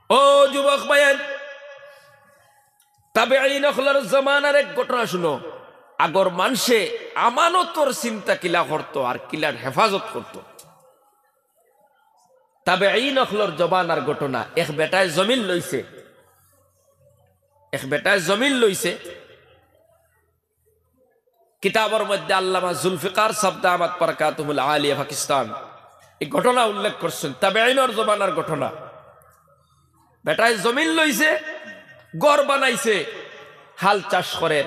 ও যুবক ভাইয়ের, তাবেঈন হলার জমানার এক ঘটনা শুনো। আগর মানুষে আমানতর চিন্তা কিলা করতো আর কিলার হেফাজত করতো। তাবেঈন হলার জমানার ঘটনা। এক বেটায় জমিন লইছে। কিতাবের মধ্যে আল্লামা জুলফিকার সাবদামাত বারাকাতুহুল আলিয়া পাকিস্তান এই ঘটনা উল্লেখ করছেন। তাবেঈনের জমানার ঘটনা। বেটায় জমিন লইছে, ঘর বানাইছে, হাল চাষ করে।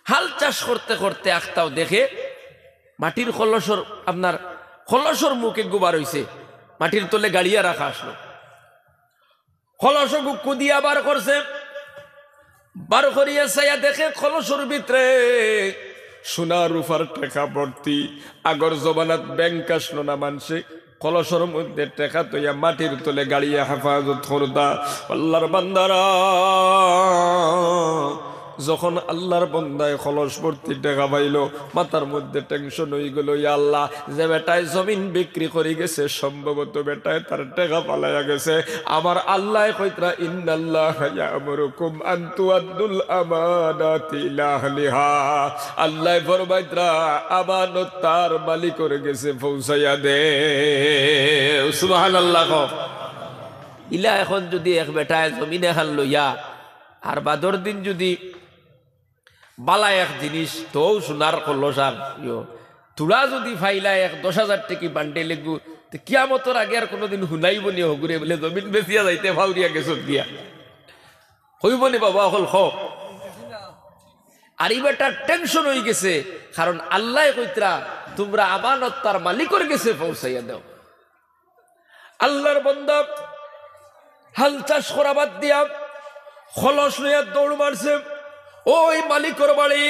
হাল চাষ করতে করতে একটাও দেখে মাটির খলসর মুখে গোবার হইছে, মাটির তলে গাড়িয়া রাখা আসলো। খলস কুদিয়া বার করছে, বার করিয়া চাইয়া দেখে খলসর ভিতরে সোনা রূপার টাকা ভর্তি। আগর জমানাত ব্যাংক আসলো না, মানুষে কলসর মধ্যে টেকা তৈয়া মাটির তলে গাড়িয়া হেফাজত করতা। আল্লাহর বান্দারা, যখন আল্লাহর বন্দায় খলস ভর্তি টাকা পাইল, মাথার মধ্যে টেনশন হয়ে গেল, ইয়া আল্লাহ, যে বেটায় জমিন বিক্রি করে গেছে সম্ভবত বেটায় তার টাকা পালাইয়া গেছে। আমার আল্লাহ কইতরা ইন্নাল্লাহা ইয়ামুরুকুম আন তুআদ্দুল আমানাতি ইলা আহলিহা। আল্লাহ ফরমাইতরা আমানত তার মালিক করে গেছে, পৌঁছাইয়া দে। সুবহানাল্লাহ। ইলা এখন যদি এক বেটায় জমিনে হাল লইয়া আর বাদর দিন যদি বালা এক জিনিস তো সোনার কলসার তুলা যদি ফাইলা 10,000 টাকা বান্ডে লেগু, কিয়ামতর আগে আর কোনোদিন শুনাইব নি হগুরে বলে জমিন বেচিয়া যাইতে ভাউরিয়া গেছত গিয়া হইব নি বাবা অকল খ। আর এই বেটার টেনশন হয়ে গেছে, কারণ আল্লাহ কইতরা তোমরা আমানত তার মালিকের গেছে পৌঁছাইয়া দাও। আল্লাহর বান্দা হাল চাষ করা বাদ দিয়া খলস লইয়া দৌড় মারছে ওই মালিকের বাড়ি।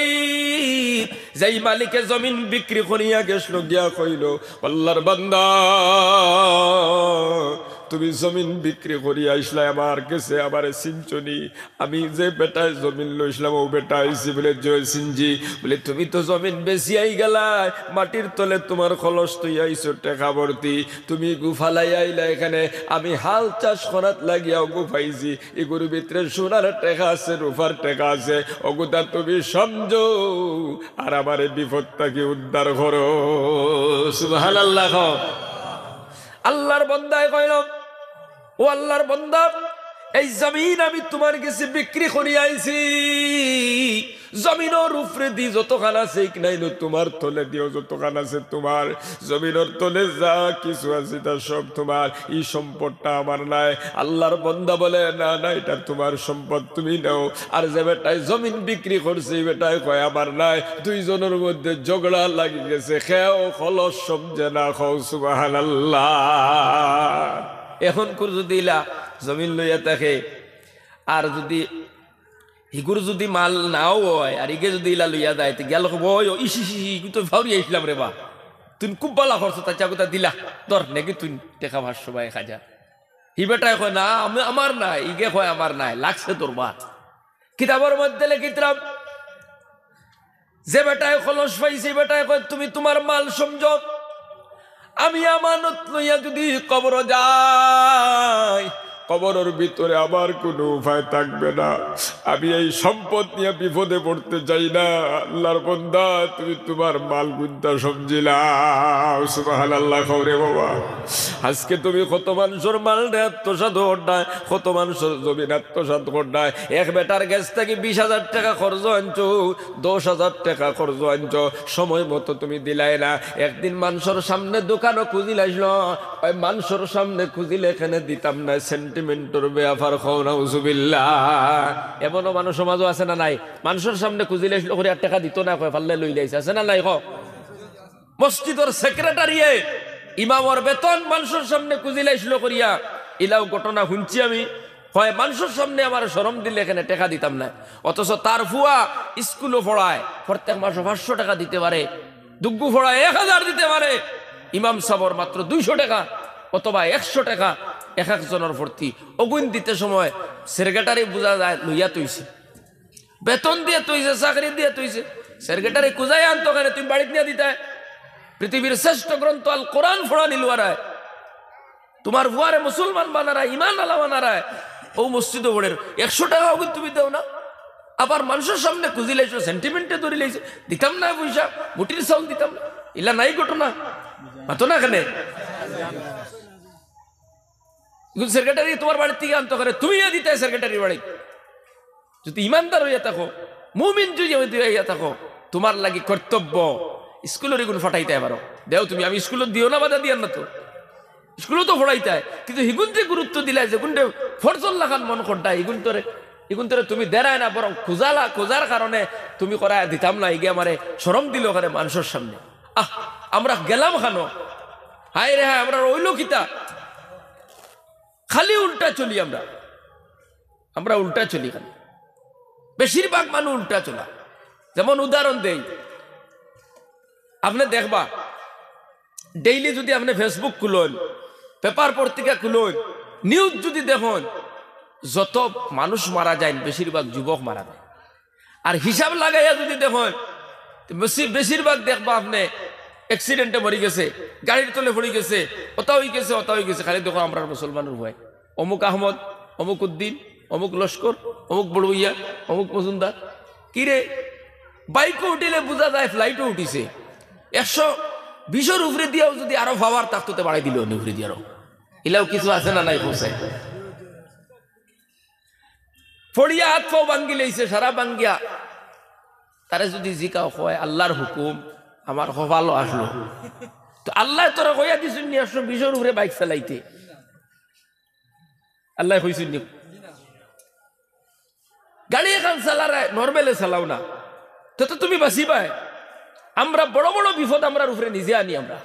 যেই মালিকে জমিন বিক্রি করিয়া গেছিল, গিয়া কইল, আল্লাহর বান্দা, তুমি জমিন বিক্রি করিয়া আইসলা আমার কাছে, আমার সিঞ্চনি। আমি যে বেটায় জমিন লইছিলাম ও বেটা আইসি বলে জয় সিনজি। বলে তুমি তো জমিন বেশিয়াই গেলাই, মাটির তলে তোমার খলস তুই আইসো টেকা ভর্তি, তুমি গুফালাই আইলা এখানে। আমি হাল চাষ করাত লাগিয়া গুফাইছি, এগুলোর ভিতরে সোনার টেকা আছে, রূপার টেকা আছে, অগুতা তুমি সমঝো আর আমার বিপদটাকে উদ্ধার করো। সুবহানাল্লাহ। আল্লাহর বান্দায় কইল, ও আল্লাহর বান্দা, এই জমিন আমি তোমার কাছে বিক্রি করি আইছি। জমিনের উপরে দি যতখান আছে নাই তোমার তলে দিও, যতখান আছে তোমার। জমিনের তলে যা কিছু আছে তা সব তোমার, এই সম্পদটা আমার নাই। আল্লাহর বান্দা বলে, না না, এটা তোমার সম্পদ, তুমি নাও। আর যে বেটায় জমিন বিক্রি করছে বেটায় কয় আমার নাই। দুইজনের মধ্যে ঝগড়া লাগি গেছে, খেও খলস সমঝে না খাও। সুবহানাল্লাহ। এখন কুর যদি ইলা জমিন লইয়া থাকে আর যদি হিগুর যদি মাল নাও হয় আর ইগে যদি ইলা লইয়া যায়, গেল ইসি তো ভাউরি আইসলাম রে বা, তুই খুব বালা করছো, তা চাকুতা দিলা ধর নাকি তুই টেকা 500 বা 1000। হি বেটায় কয় না আমার নাই, ইগে কয় আমার নাই, লাগছে তোর বা। কিতাবের মধ্যে লিখিতাম, যে বেটায় খলস পাইছে বেটায় কয় তুমি তোমার মাল সমঝো। আমি আমানত লইয়া যদি কবর যাই, কবরের ভিতরে আমার কোনো উপায় থাকবে না। আমি এই সম্পদ নিয়ে বিপদে পড়তে চাই না। আল্লাহর বান্দা, তুমি তোমার মাল গুনতা সমঝিলাও। সুবহানাল্লাহ। খবরে বাবা, আজকে তুমি কত মানুষের মাল আত্মসাৎ করডায়, কত মানুষের জমিন আত্মসাৎ করডায়। এক বেটার গ্যাস থেকে 20,000 টাকা খরচ আনছো, 10,000 টাকা খরচ আনছো, সময় মতো তুমি দিলাই না। একদিন মানুষের সামনে দোকানও খুঁজিল আসলো, ওই মানুষের সামনে খুঁজিলে এখানে দিতাম না, সেন্টিমেন্টর ব্যাপার খাও না। উজুবিল্লাহ। এমনও মানুষ সমাজও আছে না নাই? মানুষের সামনে খুঁজিলে আসলো করে আর টাকা দিত না, কয় পাল্লে লই লাইছে, আছে না নাই? ক মসজিদের সেক্রেটারিয়ে ইমামর বেতন মানুষের সামনে খুঁজিলে আসলো করিয়া, ইলাও ঘটনা শুনছি আমি। হয় মানুষের সামনে আমার শরম দিলে এখানে টাকা দিতাম না, অথচ তার ফুয়া স্কুলও পড়ায়, প্রত্যেক মাসে 500 টাকা দিতে পারে, দুগ্গু পড়ায় 1000 দিতে পারে। ইমাম সাবর মাত্র 200 টাকা অথবা 100 টাকা এক একজনের ভর্তি। অগুন দিতে সময় সেক্রেটারি বোঝা যায় লইয়া তুইছে, বেতন দিয়ে তুইছে, চাকরি দিয়ে তুইছে। সেক্রেটারি কুজাই আনতো কেন, তুমি বাড়িতে নিয়ে দিতে। পৃথিবীর শ্রেষ্ঠ গ্রন্থ আল কোরআন ফোড়া নিলুয়ারায় তোমার বুয়ারে মুসলমান বানারায় ইমান আলা বানারায় ও মসজিদে পড়ে 100 টাকাও কিন্তু তুমি দাও না, আবার মানুষের সামনে খুঁজি লাইছো, সেন্টিমেন্টে ধরি লাইছো, দিতাম না পয়সা, মুটির চাউল দিতাম না, ইলা নাই ঘটনা মাতো না এখানে। সেক্রেটারি তোমার বাড়ির থেকে আনতে পারে, তুমি দিতে সেক্রেটারি বাড়ি। যদি ইমানদার হইয়া থাকো, মুমিন যদি হইয়া থাকো, তোমার লাগি কর্তব্য স্কুলের এগুলো ফাটাইতে পারো, দেও তুমি। আমি স্কুলত দিও না, বাধা দিয়ার না তো, স্কুলও তো ফড়াইতে, কিন্তু হিগুনতে গুরুত্ব দিলে যে গুণে ফরজল লাগান মন করটা এগুন তোরে তুমি দেরায় না, বরং খোঁজার কারণে তুমি করা দিতাম না, এগে আমারে শরম দিল ওখানে মানুষের সামনে। আমরা গেলাম খানো, হায় রে হায়, আমরা ওইলো কিতা খালি উল্টা চলি, আমরা উল্টা চলি খালি, বেশিরভাগ মানুষ উল্টা চলা। যেমন উদাহরণ দেই, আপনি দেখবা ডেইলি যদি আপনি ফেসবুক খুলেন, পেপার পত্রিকা খুলেন, নিউজ যদি দেখুন, যত মানুষ মারা যায় বেশিরভাগ যুবক মারা যায়। আর হিসাব লাগাইয়া যদি দেখুন, বেশিরভাগ দেখবা আপনি অ্যাক্সিডেন্টে মরি গেছে, গাড়ির তলে পড়ে গেছে, ওটা হয়ে গেছে। খালি দেখো আমরা মুসলমানের ভয়, অমুক আহমদ, অমুক উদ্দিন, অমুক লস্কর, অমুক বড়ুইয়া, অমুক মজুমদার। কিরে বাইকও উঠিলে বোঝা যায় ফ্লাইটও উঠিছে, 120 উপরে দিয়েও যদি আরো ভাবার তাকতে বাড়াই দিল উপরে দিয়ে আরো, এলাও কিছু আছে না নাই পৌঁছায়। ফড়িয়া হাত পাও ভাঙ্গি লেইছে, সারা ভাঙ্গিয়া তারে যদি জিকাও হয় আল্লাহর হুকুম, আমার কপালও আসলো, তো আল্লাহ তোরা কইয়া দিছুন 120 উপরে বাইক চালাইতে, আল্লাহ কইছুন গাড়ি এখন চালারে নর্মেলে চালাও না, তো তুমি বাঁচিবাই। আমরা বড় বড় বিপদ আমরা উপরে নিজে আনি আমরা।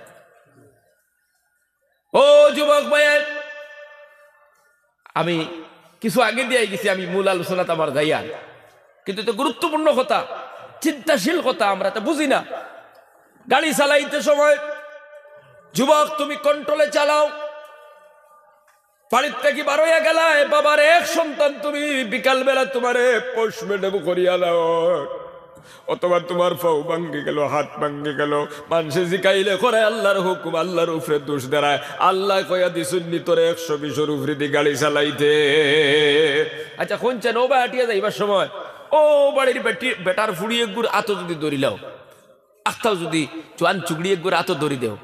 ও যুবক ভাইয়ের, আমি কিছু আগে দিয়ে গেছি, আমি মূল আলোচনাতে আমার যাইয়া, কিন্তু এটা গুরুত্বপূর্ণ কথা, চিন্তাশীল কথা, আমরা তো বুঝি না। গাড়ি চালাইতে সময় যুবক তুমি কন্ট্রোলে চালাও, বাড়ির থেকে বার হইয়া গেলায়, বাবার এক সন্তান তুমি বিকাল বেলা তোমারে পোস্টমেন্ট করিয়া দাও, অথবা তোমার পাও ভাঙ্গে গেল, হাত ভাঙ্গে গেল, মানুষে জিকাইলে করে আল্লাহর হুকুম, আল্লাহর উপরে দোষ দেয়। আল্লাহ কয়া দিছুন্নি তোরে 120 উপরে দিয়ে গাড়ি চালাইতে। আচ্ছা কোনছেন ও বা হাটিয়া যাইবার সময় ও বাড়ির বেটার ফুড়িয়ে গুড় আত যদি দৌড়িলাও, আস্তাও যদি চোয়ান চুগড়িয়ে গুড় আত দৌড়ি দেও,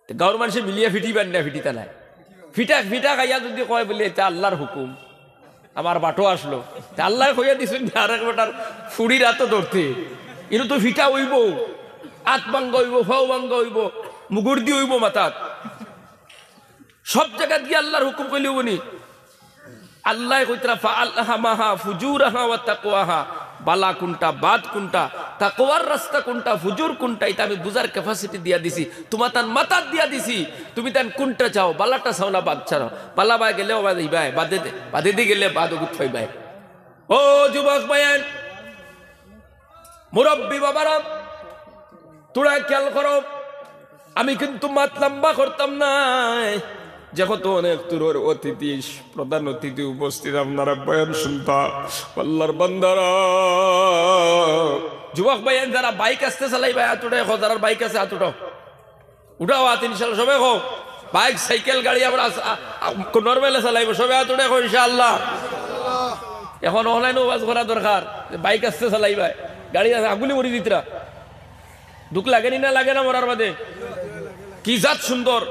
গাঁর মানুষে মিলিয়া ফিটিবেন না, ফিটিতা নাই, ফিটা খাইয়া যদি কয় বলে এটা আল্লাহর হুকুম, আমার বাটো আসলো, আল্লাহ কইয়া দিছুন আরেক বেটার ফুড়ির আত ধরতে, কিন্তু তো ফিটা হইব, আত ভাঙ্গ হইব, ফাও ভাঙ্গ হইব, মুগুর দিয়ে হইব মাথাত, সব জায়গা দিয়ে আল্লাহর হুকুম কইলে হবনি। আল্লাহ কইতরা ফাআলহামাহা ফুজুরাহা ওয়া তাকওয়াহা, বালা কোনটা বাদ কোনটা, তাকওয়ার রাস্তা কোনটা, ফুজুর কোনটা, এটা আমি বুঝার ক্যাপাসিটি দিয়া দিছি, তোমার তান মাথাত দিয়া দিছি। তুমি তান কোনটা চাও, বালাটা চাও না বাদ চাও, বালা বাই গেলেও বাদ হইবাই, বাদে দি গেলে বাদ গুত হইবাই। ও যুবক ভাইয়ের, মুরব্বী বাবারা, তোরা খেয়াল করো, আমি কিন্তু মাত লম্বা করতাম না, যেহেতু অনেক দূরের অতিথি, প্রধান অতিথি উপস্থিত, আপনারা বয়ান শুনতা আল্লাহর বান্দারা। যুবক ভাইয়ের যারা বাইক আসতে চালাই ভাই হাত উঠাও, যারা বাইক আছে হাত উঠাও, উঠাও হাত, ইনশাল্লাহ সবাই হোক, বাইক সাইকেল গাড়ি আমরা নর্মেলে চালাইব, সবাই হাত উঠে ইনশাআল্লাহ। এখন অনলাইন ওয়াজ করা দরকার, বাইক আসতে চালাই ভাই, গাড়ি আছে আগুলি মরি দিতরা, দুঃখ লাগেনি না লাগে না মরার বাদে, কি জাত সুন্দর,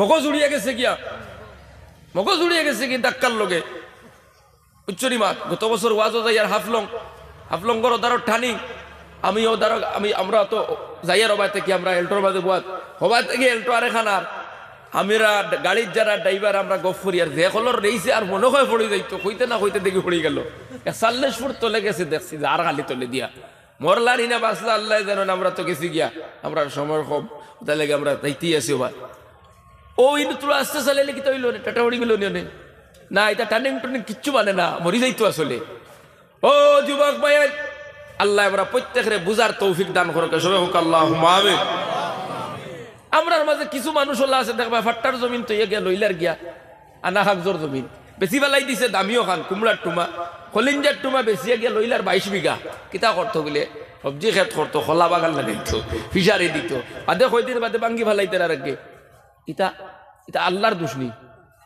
মগজ উড়িয়ে গেছে গিয়া, মগজ উড়িয়ে গেছে কি ডাক্কার লগে উচ্চরি মাত। গত বছর ওয়াজও যাই আর হাফলঙ্গর ওদারও ঠানি, আমরা তো যাইয়ার হবাই থেকে, আমরা এল্টোর বাদে বাদ হবাই থেকে এল্টো আরে খানার, আমরা গাড়ির যারা ড্রাইভার আমরা গফরি আর যে কলর রয়েছে আর মনে হয় পড়ে যাইতো, কইতে না কইতে দেখি পড়ে গেল, 40 ফুট তলে গেছে, দেখছি আর খালি তলে দিয়া মরলার হিনা বাসলা আল্লাহ জানেন। আমরা তো গেছি গিয়া, আমরা সময় কম, তাই লাগে আমরা যাইতেই আছি ওবার। ও ইনু তোরা আসতে চালাইলে কি তৈল টাটা উড়ি গেল না, এটা টার্নিং কিচ্ছু মানে না, মরি যাইতো আসলে। ও যুবক ভাই, আল্লাহ আমরা প্রত্যেকের বুঝার তৌফিক দান করুক, সবাই হোক আল্লাহুম্মা আমিন। আমরার মাঝে কিছু মানুষ হলা আছে দেখবা, ফাট্টার জমিন তো গিয়া লইলার গিয়া আনা হাকজোর জমিন বেশি বেলাই দিছে, দামিও খান, কুমড়ার টুমা, কলিঞ্জার টুমা বেশিয়া গিয়া লইলার 22 বিঘা, কিতা করতো বলে সবজি খেত করতো, খোলা বাগান লাগাইতো, ফিশারি দিত, বাদে কয়দিন বাদে বাঙ্গি ফেলাইতে আর আগে, ইতা এটা আল্লাহর দোষ নেই।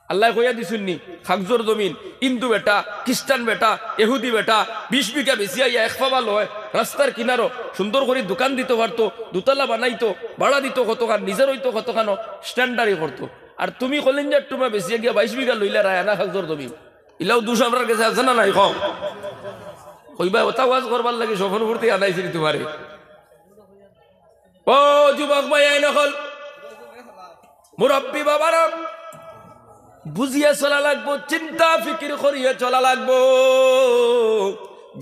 আল্লাহ কইয়া দিছুননি খাকজোর জমিন হিন্দু বেটা খ্রিস্টান বেটা এহুদি বেটা 20 বিঘা বেশি আইয়া এক পাবা লয় রাস্তার কিনারো সুন্দর করে দোকান দিতে পারতো, দোতলা বানাইতো, ভাড়া দিত কতখান, নিজের হইতো কতখানো, স্ট্যান্ডার্ডই করতো। আর তুমি কলেন যে তোমার বেশি গিয়া 22 বিঘা লইলা রায় না খাকজোর জমিন, ইলাও দুষ আমার কাছে আছে না নাই? কম কইবা ওটা ওয়াজ করবার লাগে সফর করতে আনাইছিলি তোমারে। ও যুবক ভাই আইন হল মুরব্বী বাবারা, বুঝিয়া চলা লাগবো, চিন্তা ফিকির করিয়া চলা লাগবো।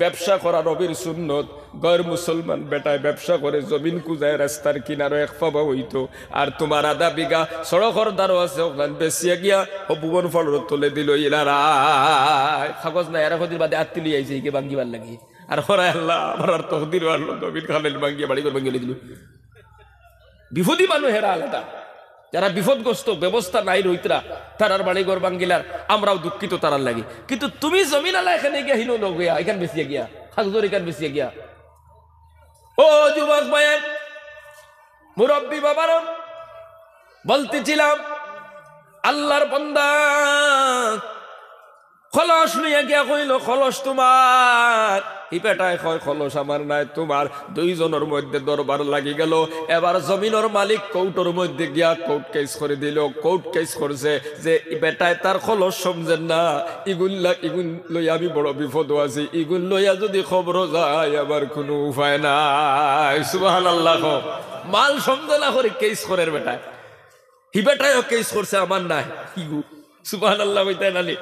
ব্যবসা করা নবীর সুন্নত। গैर মুসলমান বেটায় ব্যবসা করে জমিন কুজায় রাস্তার কিনারো এক পাবা হইতো, আর তোমার আধা বিঘা সড়কর দ্বারও আছে ওখানে বেশিয়া গিয়া ও ভুবন ফলর তুলে দিল ইলারা কাগজ না এরা কদিন বাদে আত্মি আইছে কে ভাঙ্গিবার লাগি। আর হরাই আল্লাহ আমার আর তকদির আল্লাহ জমিন খালেন ভাঙ্গিয়া বাড়ি করে ভাঙ্গিয়ে দিল। বিপদী মানুষ হেরা আলাদা, যারা বিপদগ্রস্ত ব্যবস্থা নাই রইতরা তারার বাড়িঘর ভাঙ্গিলার আমরাও দুঃখিত তারার লাগে। কিন্তু তুমি জমিন আলা এখানে গিয়া হিনো লোক গিয়া এখান বেশিয়া গিয়া খাকজোর এখান বেশিয়া গিয়া। ও যুবক ভাইয়ের মুরব্বী বাবার বলতেছিলাম, আল্লাহর বান্দা খলস লইয়া গিয়া কইল খলস তোমার, ই পেটায় কয় খলস আমার নাই তোমার। দুইজনের মধ্যে দরবার লাগি গেল। এবার জমিনের মালিক কোর্টের মধ্যে গিয়া কোর্ট কেস করে দিল। কোর্ট কেস করছে যে বেটায় তার খলস সমঝেন না, ইগুন লইয়া আমি বড় বিপদ আছি, ইগুন লইয়া যদি খবর যায় আবার কোনো উপায় নাই। সুবহানাল্লাহ। মাল সমঝে না করে কেস করে বেটায়, হি বেটায়ও কেস করছে আমার নাই ইগু। সুবহানাল্লাহ বইতে নালি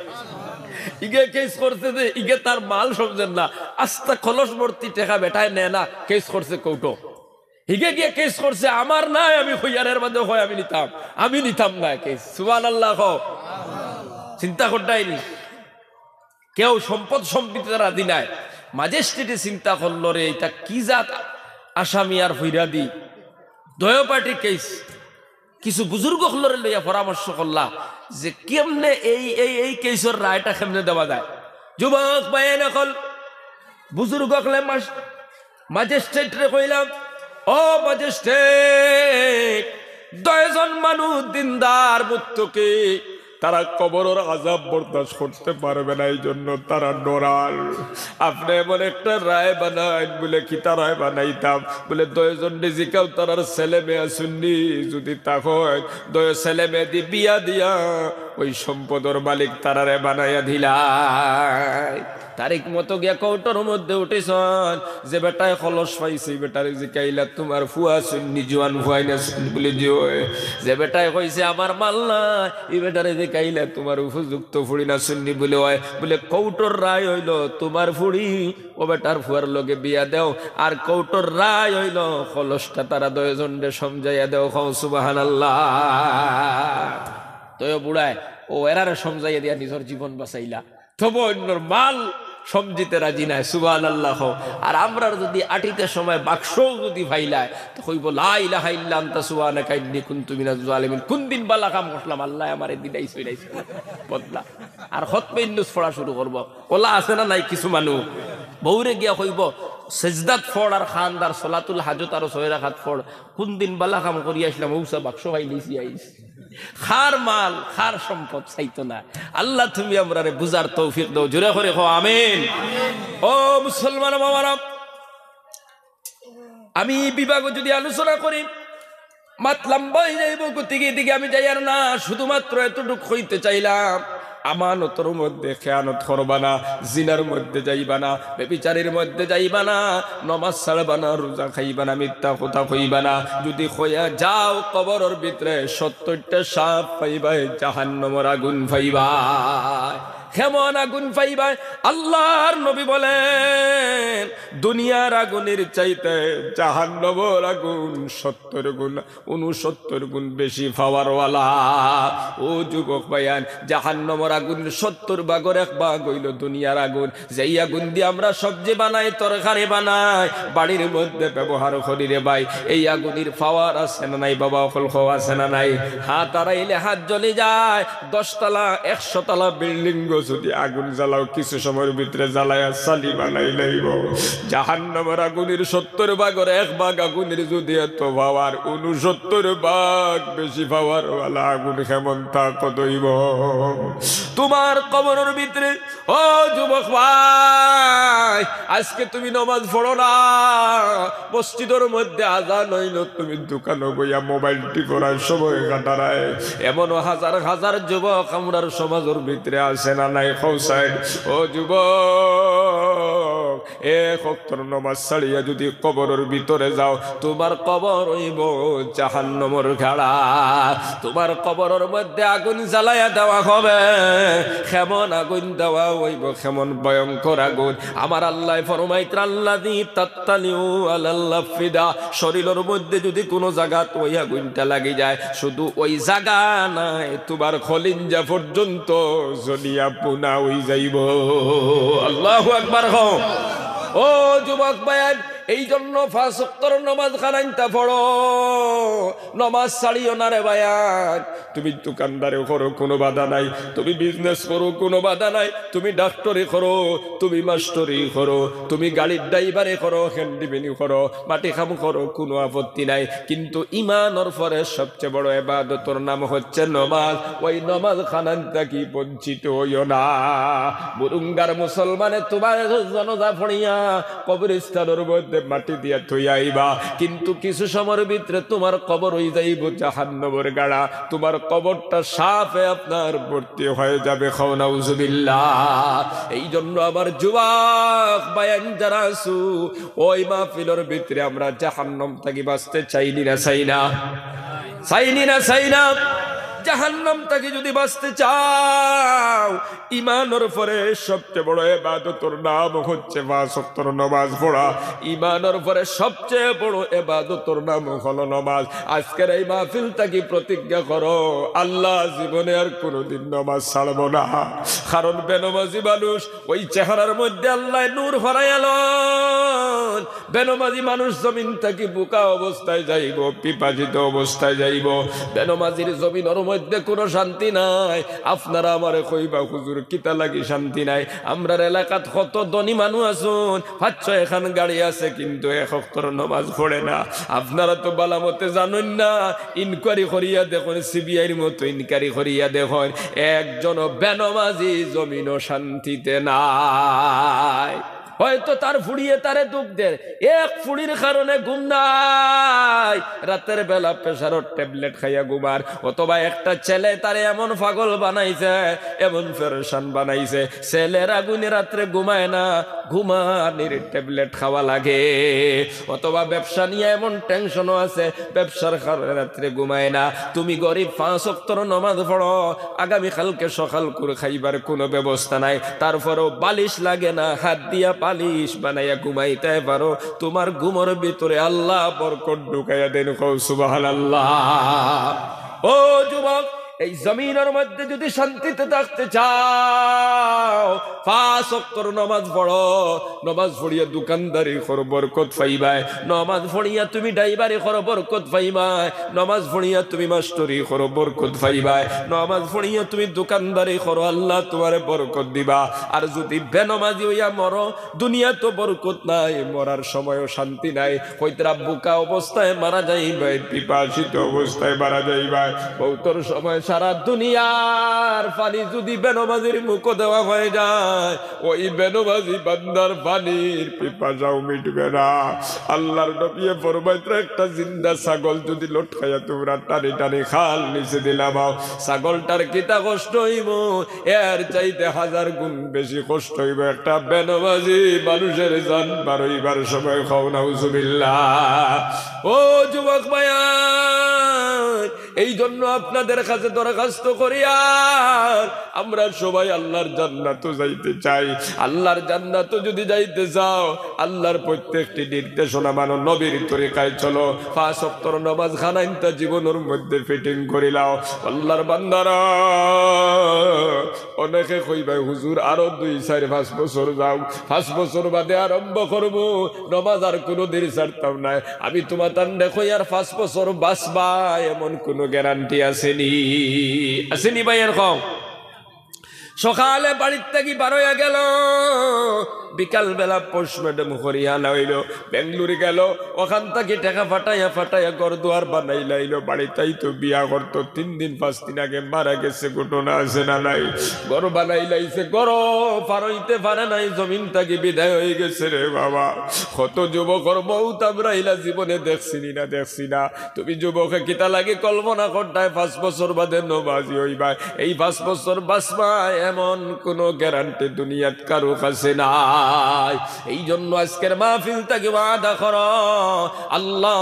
ইগে কেস করছে যে ইগে তার মাল সমঝেন না, আস্তা খলস ভর্তি টেকা বেটায় নেয় না, কেস করছে কৌটো। হিগে গিয়ে কেস করছে আমার নাই, আমি হইয়ারের মধ্যে হয় আমি নিতাম না কেস। সুবহানাল্লাহ। চিন্তা করতাইনি কেউ সম্পদ সম্পত্তি রাজি নাই। ম্যাজিস্ট্রেটে চিন্তা করলো রে এটা কি জাত আসামি আর ফিরাদি দয় পার্টি কেস। কিছু বুজুর্গ হলরে লইয়া পরামর্শ করলা যে কেমনে এই কেসের রায়টা কেমনে দেওয়া যায়। যুবক ভাইয়ের এখন বুজুর্গ হলে ম্যাজিস্ট্রেট রে কইলাম, ও ম্যাজিস্ট্রেট, 10 জন মানুষ দিনদার মুত্তকি, তারা কবরের আযাব বরদাস্ত করতে পারবে না, এই জন্য তারা ডরাল। আপনি এমন একটা রায় বানাইন। বলে কি তা রায় বানাইতাম? বলে 10 জন ডিজিকাও তারার ছেলে মেয়ে শুননি, যদি তা হয় 2 ছেলে মেয়ে দি বিয়া দিয়া ওই সম্পদের মালিক তারারে বানাইয়া দিলাই। তারিখ মতো গিয়া কৌটোর মধ্যে উঠেছন যে বেটায় খলস পাইছে, বেটারে জিকাইলা তোমার ফুয়া শুননি জোয়ান ফুয়াই না শুন বলে যে বেটায় কইছে আমার মাল না, এই বেটারে জিকাইলা তোমার উপযুক্ত ফুড়ি না শুননি বলে হয়। বলে কৌটোর রায় হইল তোমার ফুড়ি ও বেটার ফুয়ার লগে বিয়া দেও, আর কৌটোর রায় হইল খলসটা তারা 2 জনরে সমঝাইয়া দেও। খাও সুবহানাল্লাহ। তয় বুড়ায় ও এরারে সমঝাইয়া দিয়া নিজের জীবন বাঁচাইলা, তবে অন্যর মাল সমঝিতে রাজি নাই। সুবহানাল্লাহ। আর আমরা যদি আটিতে সময় বাক্স যদি ভাইলায় তো কইব লা ইলাহা ইল্লা আনতা সুবহানাকা ইন্নী কুনতু মিনাজ জালিমিন। কোন দিন বালা কাম করলাম আল্লাহ আমারে দিলাই সইরাইছে বদলা। আর খতমে ইন্নুস পড়া শুরু করব। ওলা আছে না নাই কিছু মানুষ বউরে গিয়া কইব সেজদাত ফড় আর খানদার সলাতুল হাজত আর 6 রাকাত ফড়, কোন দিন বালা কাম করি আসলাম ওসা বাক্স ভাইলিছি আইস। খার মাল খার সম্পদ চাইতো না। আল্লাহ তুমি আমরারে বুঝার তৌফিক দাও। জোরে করে কও আমিন। ও মুসলমান বাবারা, আমি বিভাগ যদি আলোচনা করি মাত লম্বা হয়ে যাইব, গতিকে দিকে আমি যাই আর না। শুধুমাত্র এতটুকু হইতে চাইলাম, আমানতের মধ্যে খেয়ানত করবা না, জিনার মধ্যে যাইবা না, ব্যভিচারের মধ্যে যাইবা না, নমাজ ছাড়বা না, রোজা খাইবা না, মিথ্যা কথা কইবা না। যদি কইয়া যাও কবরের ভিতরে 70টা সাপ পাইবা, জাহান্নামের আগুন পাইবা। কেমন আগুন পাইবা? আল্লাহর নবী বলেন দুনিয়ার আগুনের চাইতে জাহান্নামের আগুন 70 গুণ 69 গুণ বেশি পাওয়ারওয়ালা। ও যুবক ভাইয়ান, জাহান্নামের আগুন 70 ভাগের 1 ভাগ হইল দুনিয়ার আগুন। যেই আগুন দিয়ে আমরা সবজি বানাই, তরকারি বানাই, বাড়ির মধ্যে ব্যবহার করি রে ভাই, এই আগুনের পাওয়ার আছে না নাই বাবা? ফলখ আছে না নাই? হাত আড়াইলে হাত জ্বলে যায়। 10 তলা 100 তলা বিল্ডিং যদি আগুন জ্বালাও কিছু সময়ের ভিতরে জ্বালায়া সালি বানাই লাইব জাহান্নামের আগুনের 70 ভাগের 1 ভাগ আগুনের যদি এত পাওয়ার 69 ভাগ বেশি পাওয়ার ওয়ালা আগুন কেমন তা কতইব তোমার কবরের ভিতরে। ও যুবক ভাই, আজকে তুমি নামাজ পড়ো না, মসজিদের মধ্যে আজান হইল, তুমি দোকানে বইয়া মোবাইল টিপার সময় কাটারায়। এমনও হাজার হাজার যুবক আমরার সমাজের ভিতরে আসে না নাই খৌসাইড। ও যুবক, এক ওয়াক্তের নামাজ ছাড়িয়া যদি কবরের ভিতরে যাও, তোমার কবর হইব জাহান্নামের গাড়া। তোমার কবরের মধ্যে আগুন জ্বালাইয়া দেওয়া হবে। কেমন আগুন দেওয়া হইব, কেমন ভয়ঙ্কর আগুন। আমার আল্লাহ ফরমাইত আল্লাযী তাত্তালিউ আলাল ফিদা, শরীরের মধ্যে যদি কোনো জায়গা ওই আগুনটা লাগি যায়, শুধু ওই জায়গা নাই, তোমার খলিঞ্জা পর্যন্ত জ্বলিয়া পুনা হই যাইব। আল্লাহু আকবার। ও যুবক ভাই, এই জন্য 5 ওয়াক্তের নামাজ খানাইতা পড়ো, নামাজ ছাড়িও না রে ভাইয়ান। তুমি দোকানদারে করো কোনো বাধা নাই, তুমি বিজনেস করো কোনো বাধা নাই, তুমি ডাক্তারি করো, তুমি মাস্টারি করো, তুমি গাড়ির ড্রাইভারে করো, হ্যান্ডিম্যানি করো, মাটি কাম করো, কোনো আপত্তি নাই। কিন্তু ইমানের পরে সবচেয়ে বড় ইবাদতের নাম হচ্ছে নামাজ। ওই নামাজ খানাইতা কি বঞ্চিত হইও না। বুরুঙ্গার মুসলমানে তোমার জানাজা পড়িয়া কবরস্থানের মধ্যে মাটি দিয়া থই আইবা, কিন্তু কিছু সময়ের ভিতরে তোমার কবর হয়ে যাইব জাহান্নামের গাড়া। তোমার কবরটা সাপে আপনার ভর্তি হয়ে যাবে। খাও নাউজুবিল্লাহ। এই জন্য আমার যুবক বায়ান যারা আছু, ওই মাহফিলের ভিতরে আমরা জাহান্নাম থেকে বাঁচতে চাইনি না, চাই না, চাইনি না, চাই না। জাহান্নাম থেকে যদি বাঁচতে চাও, ইমানের পরে সবচেয়ে বড় ইবাদতের নাম হচ্ছে 5 ওয়াক্তের নামাজ পড়া। ইমানের পরে সবচেয়ে বড় ইবাদতের নাম হলো নামাজ। আজকের এই মাহফিল থেকে প্রতিজ্ঞা করো, আল্লাহ জীবনে আর কোনোদিন নামাজ ছাড়বো না। কারণ বেনমাজি মানুষ, ওই চেহারার মধ্যে আল্লাহ নূর হরাইল। বেনমাজি মানুষ জমিন থেকে বোকা অবস্থায় যাইব, পিপাসিত অবস্থায় যাইব। বেনমাজির জমিনের মধ্যে কোনো শান্তি নাই। আপনারা আমারে কইবা হুজুর কিতা লাগি শান্তি নাই? আমরার এলাকাত কত ধনী মানুষ আছেন, 5-6 এখান গাড়ি আছে, কিন্তু 1 ওয়াক্তের নামাজ পড়ে না। আপনারা তো বালামতে জানেন না। ইনকোয়ারি করিয়া দেখুন, সিবিআইর মতো ইনকোয়ারি করিয়া দেখুন, একজন বেনমাজি জমিনও শান্তিতে নাই। হয়তো তার ফুড়িয়ে তারে দুঃখ দেয়, এক ফুড়ির কারণে ঘুম নাই, রাতের বেলা প্রেসারের ট্যাবলেট খাইয়া ঘুমার। অথবা একটা ছেলে তারে এমন পাগল বানাইছে, এমন পেরেশান বানাইছে, ছেলের আগুনে রাত্রে ঘুমায় না, ঘুমানির ট্যাবলেট খাওয়া লাগে। অথবা ব্যবসা নিয়ে এমন টেনশনও আছে, ব্যবসার কারণে রাত্রে ঘুমায় না। তুমি গরিব, 5 ওয়াক্তের নামাজ পড়ো, আগামীকালকে সকাল করে খাইবার কোনো ব্যবস্থা নাই, তারপরও বালিশ লাগে না, হাত দিয়া বালিশ বানাইয়া ঘুমাইতে পারো। তোমার ঘুমের ভিতরে আল্লাহ বরকত ঢুকাইয়া দেন। সুবহানাল্লাহ। ও যুবক, এই জমিনের মধ্যে যদি শান্তিতে থাকতে চাও, 5 ওয়াক্তের নামাজ পড়ো। নামাজ পড়িয়া দোকানদারি করো, বরকত পাইবাই। নামাজ পড়িয়া তুমি ড্রাইভারি করো, বরকত পাইবাই। নামাজ পড়িয়া তুমি মাস্টারি করো, বরকত পাইবাই। নামাজ পড়িয়া তুমি দোকানদারি করো, আল্লাহ তোমারে বরকত দিবা। আর যদি বেনমাজি হইয়া মরো, দুনিয়া তো বরকত নাই, মরার সময়ও শান্তি নাই। হয়তরা বোকা অবস্থায় মারা যাইবাই, পিপাসিত অবস্থায় মারা যাইবাই। বহুতর সময় সারা দুনিয়ার পানি যদি বেনমাজির মুখ দেওয়া হয়ে যায়, ওই বেনমাজি বান্দার পানির পিপাসাও মিটবে না। আল্লাহর নবী ফরমাইতে, একটা জিন্দা ছাগল যদি লটকাইয়া তোমরা টানি টানি খাল নিচে দিলাম, ছাগলটার কিতা কষ্ট হইব, এর চাইতে 1000 গুণ বেশি কষ্ট হইব একটা বেনমাজি মানুষের জান বার হইবার সময়। খাও নাউজুবিল্লাহ। ও যুবক ভাইয়া, এই জন্য আপনাদের কাছে দরখাস্ত করি, আর আমরা সবাই আল্লাহর জান্নাতে যাইতে চাই। আল্লাহর জান্নাতে যদি যাইতে চাও, আল্লাহর প্রত্যেকটি নির্দেশনা মানো, নবীর তরিকায় চলো। 5 ওয়াক্তের নামাজ খানাইতা জীবনের মধ্যে ফিটিং করিলাও। আল্লাহর বান্দারা, অনেকে কইবাই হুজুর আরো 2-4-5 বছর যাও, 5 বছর বাদে আরম্ভ করবো নামাজ, আর কোনোদিন ছাড়তাম না। আমি তোমার তান্ডে কই আর 5 বছর বাঁচবা, এমন কোন গ্যারান্টি আসেনি? আসেনি ভাই? এরকম সকালে বাড়ির থেকে বার হইয়া গেল, বিকাল বেলা পোস্টম্যাডাম হরিয়ানা হইল, বেঙ্গলুরু গেল, ওখান থেকে টাকা ফাটাইয়া ফাটাইয়া ঘর দুয়ার বানাই লাইল। বাড়িতেই তো বিয়া করতো, 3 দিন 5 দিন আগে মারা গেছে, ঘটনা আছে না নাই? ঘর বানাই লাইছে, ঘর পার হইতে পারে নাই, জমিন থেকে বিদায় হয়ে গেছে রে বাবা। কত যুবকর মৌত আমরা ইলা জীবনে দেখছি না। তুমি যুবকে কিতা লাগে কল্পনা করতায় 5 বছর বাদে নমাজি হইবা, এই 5 বছর বাঁচবা এমন কোন গ্যারান্টি দুনিয়াত কারো কাছে নাই। এই জন্য আজকের মাহফিল থেকে ওয়াদা কর, আল্লাহ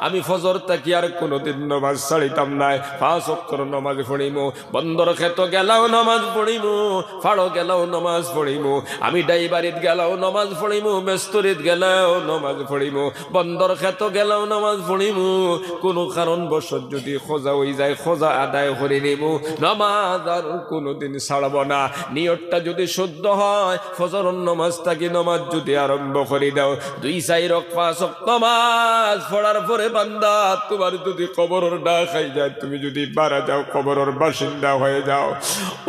আমি ফজর থেকে আর কোনোদিন নামাজ ছাড়িতাম নাই, 5 ওয়াক্ত নামাজ পড়িমু, বন্দর ক্ষেত গেলাও নামাজ পড়িমু, ফাড়ো গেলাও নামাজ পড়িমু, আমি ডাইবারিত গেলাও নামাজ পড়িমু, মেস্তরিত গেলাও নামাজ পড়িমু, বন্দর ক্ষেত গেলাও নামাজ পড়িমু। কোন কারণবশত যদি খোঁজা হয়ে যায়, খোঁজা আদায় করে নিমু, নামাজ আর কোনোদিন ছাড়ব না। নিয়তটা যদি শুদ্ধ হয়, ফজর নামাজ থাকি নামাজ যদি আরম্ভ করে দাও, 2-4 রাকাত 5 ওয়াক্ত নামাজ পড়ার পরে বান্দা তোমার যদি কবরের ডাক খাই যায়, তুমি যদি মারা যাও, কবরের বাসিন্দা হয়ে যাও,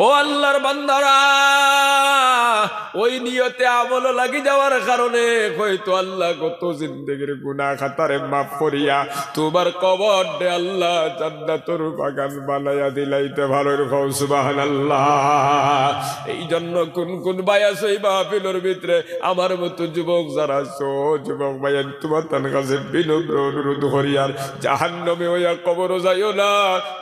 ও আল্লাহর বান্দারা, ওই নিয়তে আমল লাগি যাওয়ার কারণে হয়তো আল্লাহ কত জিন্দেগির গুনাহ খাতারে মাফ করিয়া তোমার কবর দে আল্লাহ জান্নাতের বাগান বানাইয়া দিলাইতে ভালো রকম সুবহানাল্লাহ। এই জন্য কোন ভাই আছো এই মাহফিলের ভিতরে, আমার মতো যুবক যারা আছো, যুবক ভাইয়ের তোমার তার কাছে বিনম্র অনুরোধ করিয়ার, জাহান্নামে হইয়া কবরও যাইও না,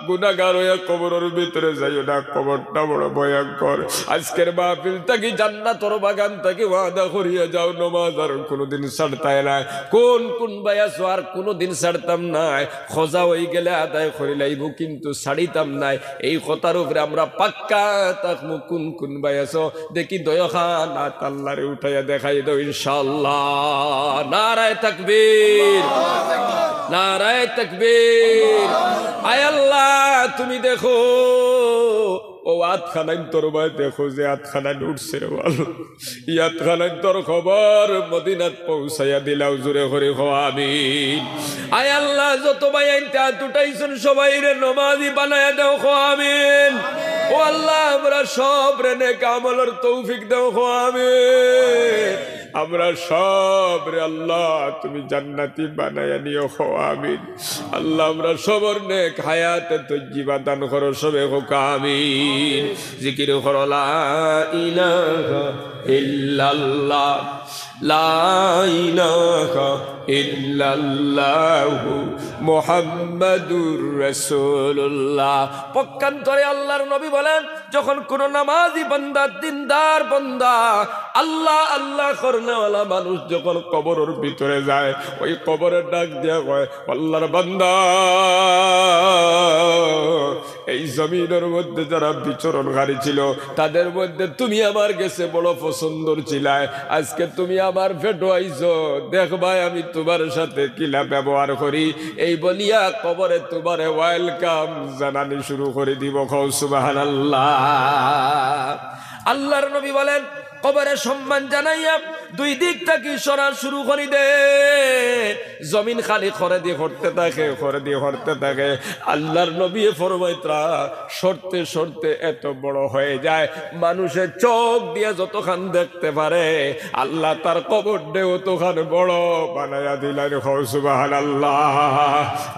গুনাহগার হইয়া কবরের ভিতরে যাইও না, কবরটা বড় ভয়ঙ্কর। আজকের মাহফিল থেকে জান্নাতের বাগান থেকে ওয়াদা করিয়া যাও, নামাজ আর কোনোদিন ছাড়তাই না। কোন ভাই আছো আর কোনোদিন ছাড়তাম নাই, খোঁজা হয়ে গেলে আদায় করে লাইব, কিন্তু ছাড়িতাম নাই, এই কথার উপরে আমরা পাক্কা থাকবো। কোন ভাই আছো দেখি দয়াখান হাত আল্লাহরে উঠাইয়া দেখাই দাও ইনশাআল্লাহ। নারায়ে তাকবীর, নারায়ে তাকবীর। আয় আল্লাহ তুমি দেখো ও আতখানাইন তোর ভাই দেখো যে আতখানাইন উঠছে রে বল, ই আতখানাইন তোর খবর মদিনাত পৌঁছাইয়া দিলাও, জোরে করে হো আমিন। আয় আল্লাহ যত ভাই আইনতে হাত উঠাইছেন সবাই রে নমাজি বানায়া দাও, হো আমিন। ও আল্লাহ আমরা সব রে নেক আমলের তৌফিক দাও, হো আমিন। আমরা সব রে আল্লাহ তুমি জান্নাতি বানায়া নিও, হো আমিন। আল্লাহ আমরা সবর নেক হায়াতে তজ্জিবা দান করো, সবে হোক আমিন। জিকির করো লা ইলাহা ইল্লাল্লাহ, লা ইলাহা ইল্লাল্লাহু মুহাম্মাদুর রাসূলুল্লাহ। পক্ষান্তরে আল্লাহর নবী বলেন, যখন কোন নামাজি বান্দা, দিনদার বান্দা, আল্লাহ আল্লাহ করনেওয়ালা মানুষ যখন কবরের ভিতরে যায়, ওই কবরের ডাক দিয়া কয়, আল্লাহর বান্দা এই জমিনের মধ্যে যারা বিচরণকারী ছিল তাদের মধ্যে তুমি আমার কাছে বড় পছন্দর ছিলায়, আজকে তুমি আমার ফেটো আইছো, দেখবাই আমি তোমার সাথে কিলা ব্যবহার করি। এই বলিয়া কবরে তোমারে ওয়েলকাম জানানি শুরু করে দিব, খাও সুবহানাল্লাহ। আল্লাহর নবী বলেন, কবরে সম্মান জানাইয়া 2 দিক থেকে সরা শুরু করে দে, জমিন খালি করে দিয়ে হরতে থাকে। আল্লাহর নবী ফরমাইত্রা সরতে সরতে এত বড় হয়ে যায়, মানুষের চোখ দিয়ে যতখান দেখতে পারে আল্লাহ তার কবর দেও ততখান বড় বানায়া দিলেন, সুবহানাল্লাহ।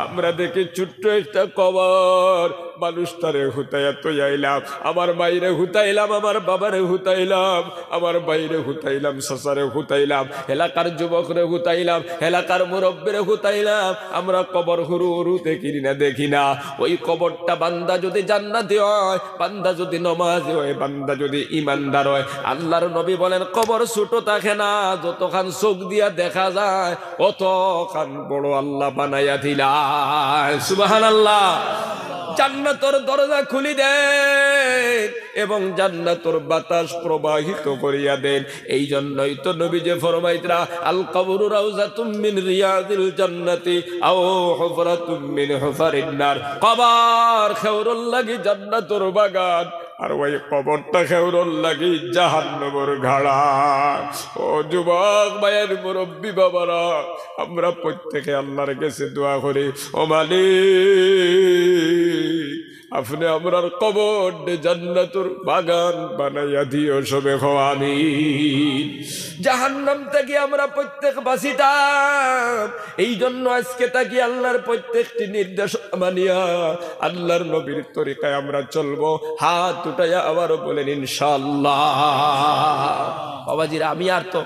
আমরা দেখি ছোট্ট একটা কবর, মানুষটারে হুতাইয়া তৈলাম, আমার মাইরে হুতাইলাম, আমার বাবারে হুতাইলাম, আমার বাইরে হুতাইলাম, সাসারে হুতাইলাম, এলাকার যুবকরে হুতাইলাম, এলাকার মুরব্বীরে হুতাইলাম। আমরা কবর হুরু দেখি না। ওই কবরটা বান্দা যদি জান্নাতি হয়, বান্দা যদি নমাজি হয়, বান্দা যদি ইমানদার হয়, আল্লাহর নবী বলেন কবর ছোট থাকে না, যতখান চোখ দিয়া দেখা যায় অতখান বড় আল্লাহ বানাইয়া দিলাম, সুবহানাল্লাহ। জান্নাতের দরজা খুলি দেন এবং জান্নাতের বাতাস প্রবাহিত করিয়া দেন। এই জন্যই তো নবী যে ফরমাইতরা, আল কবরু রাউজাতুম মিন রিয়াদিল জান্নাতি আও হুফরাতুম মিন হুফারিন নার। কবর খেউরল লাগি জান্নাতের বাগান, আর ওই কবরটা খেউরল লাগি জাহান্নামের গাড়া। ও যুবক ভাইয়ের মুরব্বী বাবারা, আমরা প্রত্যেকে আল্লাহর কাছে দোয়া করি, ও মালিক আপনি আমরার কবর জান্নাতুর বাগান বানাইয়া দিও সবে আমিন। জাহান্নাম থেকে আমরা প্রত্যেক বাঁচিতাম, এই জন্য আজকে তাকি আল্লাহর প্রত্যেকটি নির্দেশ মানিয়া আল্লাহর নবীর তরিকায় আমরা চলবো। হাত উঠাইয়া আবারও বলেন ইনশাআল্লাহ। বাবাজিরা, আমি আর তো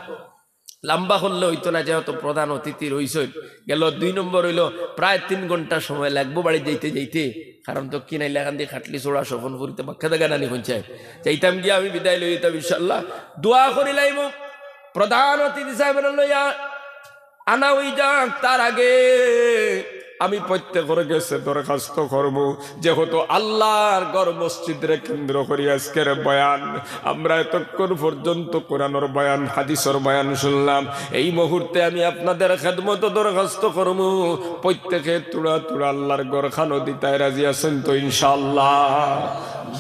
লম্বা করলে হইতো না, যেহেতু প্রধান অতিথি রইছেন। গেল 2 নম্বর হইল প্রায় 3 ঘন্টা সময় লাগবো বাড়ি যাইতে যাইতে, কারণ তো কিনাই লাগান দিয়ে খাটলি চোড়া সফন করিতে বাক্কা দেখা নানি পঞ্চায়েত যাইতাম গিয়া আমি বিদায় লইতাম ইনশাআল্লাহ। দোয়া করি লাইব প্রধান অতিথি সাহেবের লইয়া আনা হই যাক, তার আগে আমি প্রত্যেকের গেছে দরখাস্ত করব, যেহেতু আল্লাহর ঘর মসজিদরে কেন্দ্র করি আজকের বয়ান, আমরা এতক্ষণ পর্যন্ত কোরআনের বয়ান হাদিসের বয়ান শুনলাম। এই মুহূর্তে আমি আপনাদের খেদমত দরখাস্ত করব, প্রত্যেকে তুড়া তুড়া আল্লাহর ঘর খানো দিতায় রাজি আছেন তো ইনশাআল্লাহ?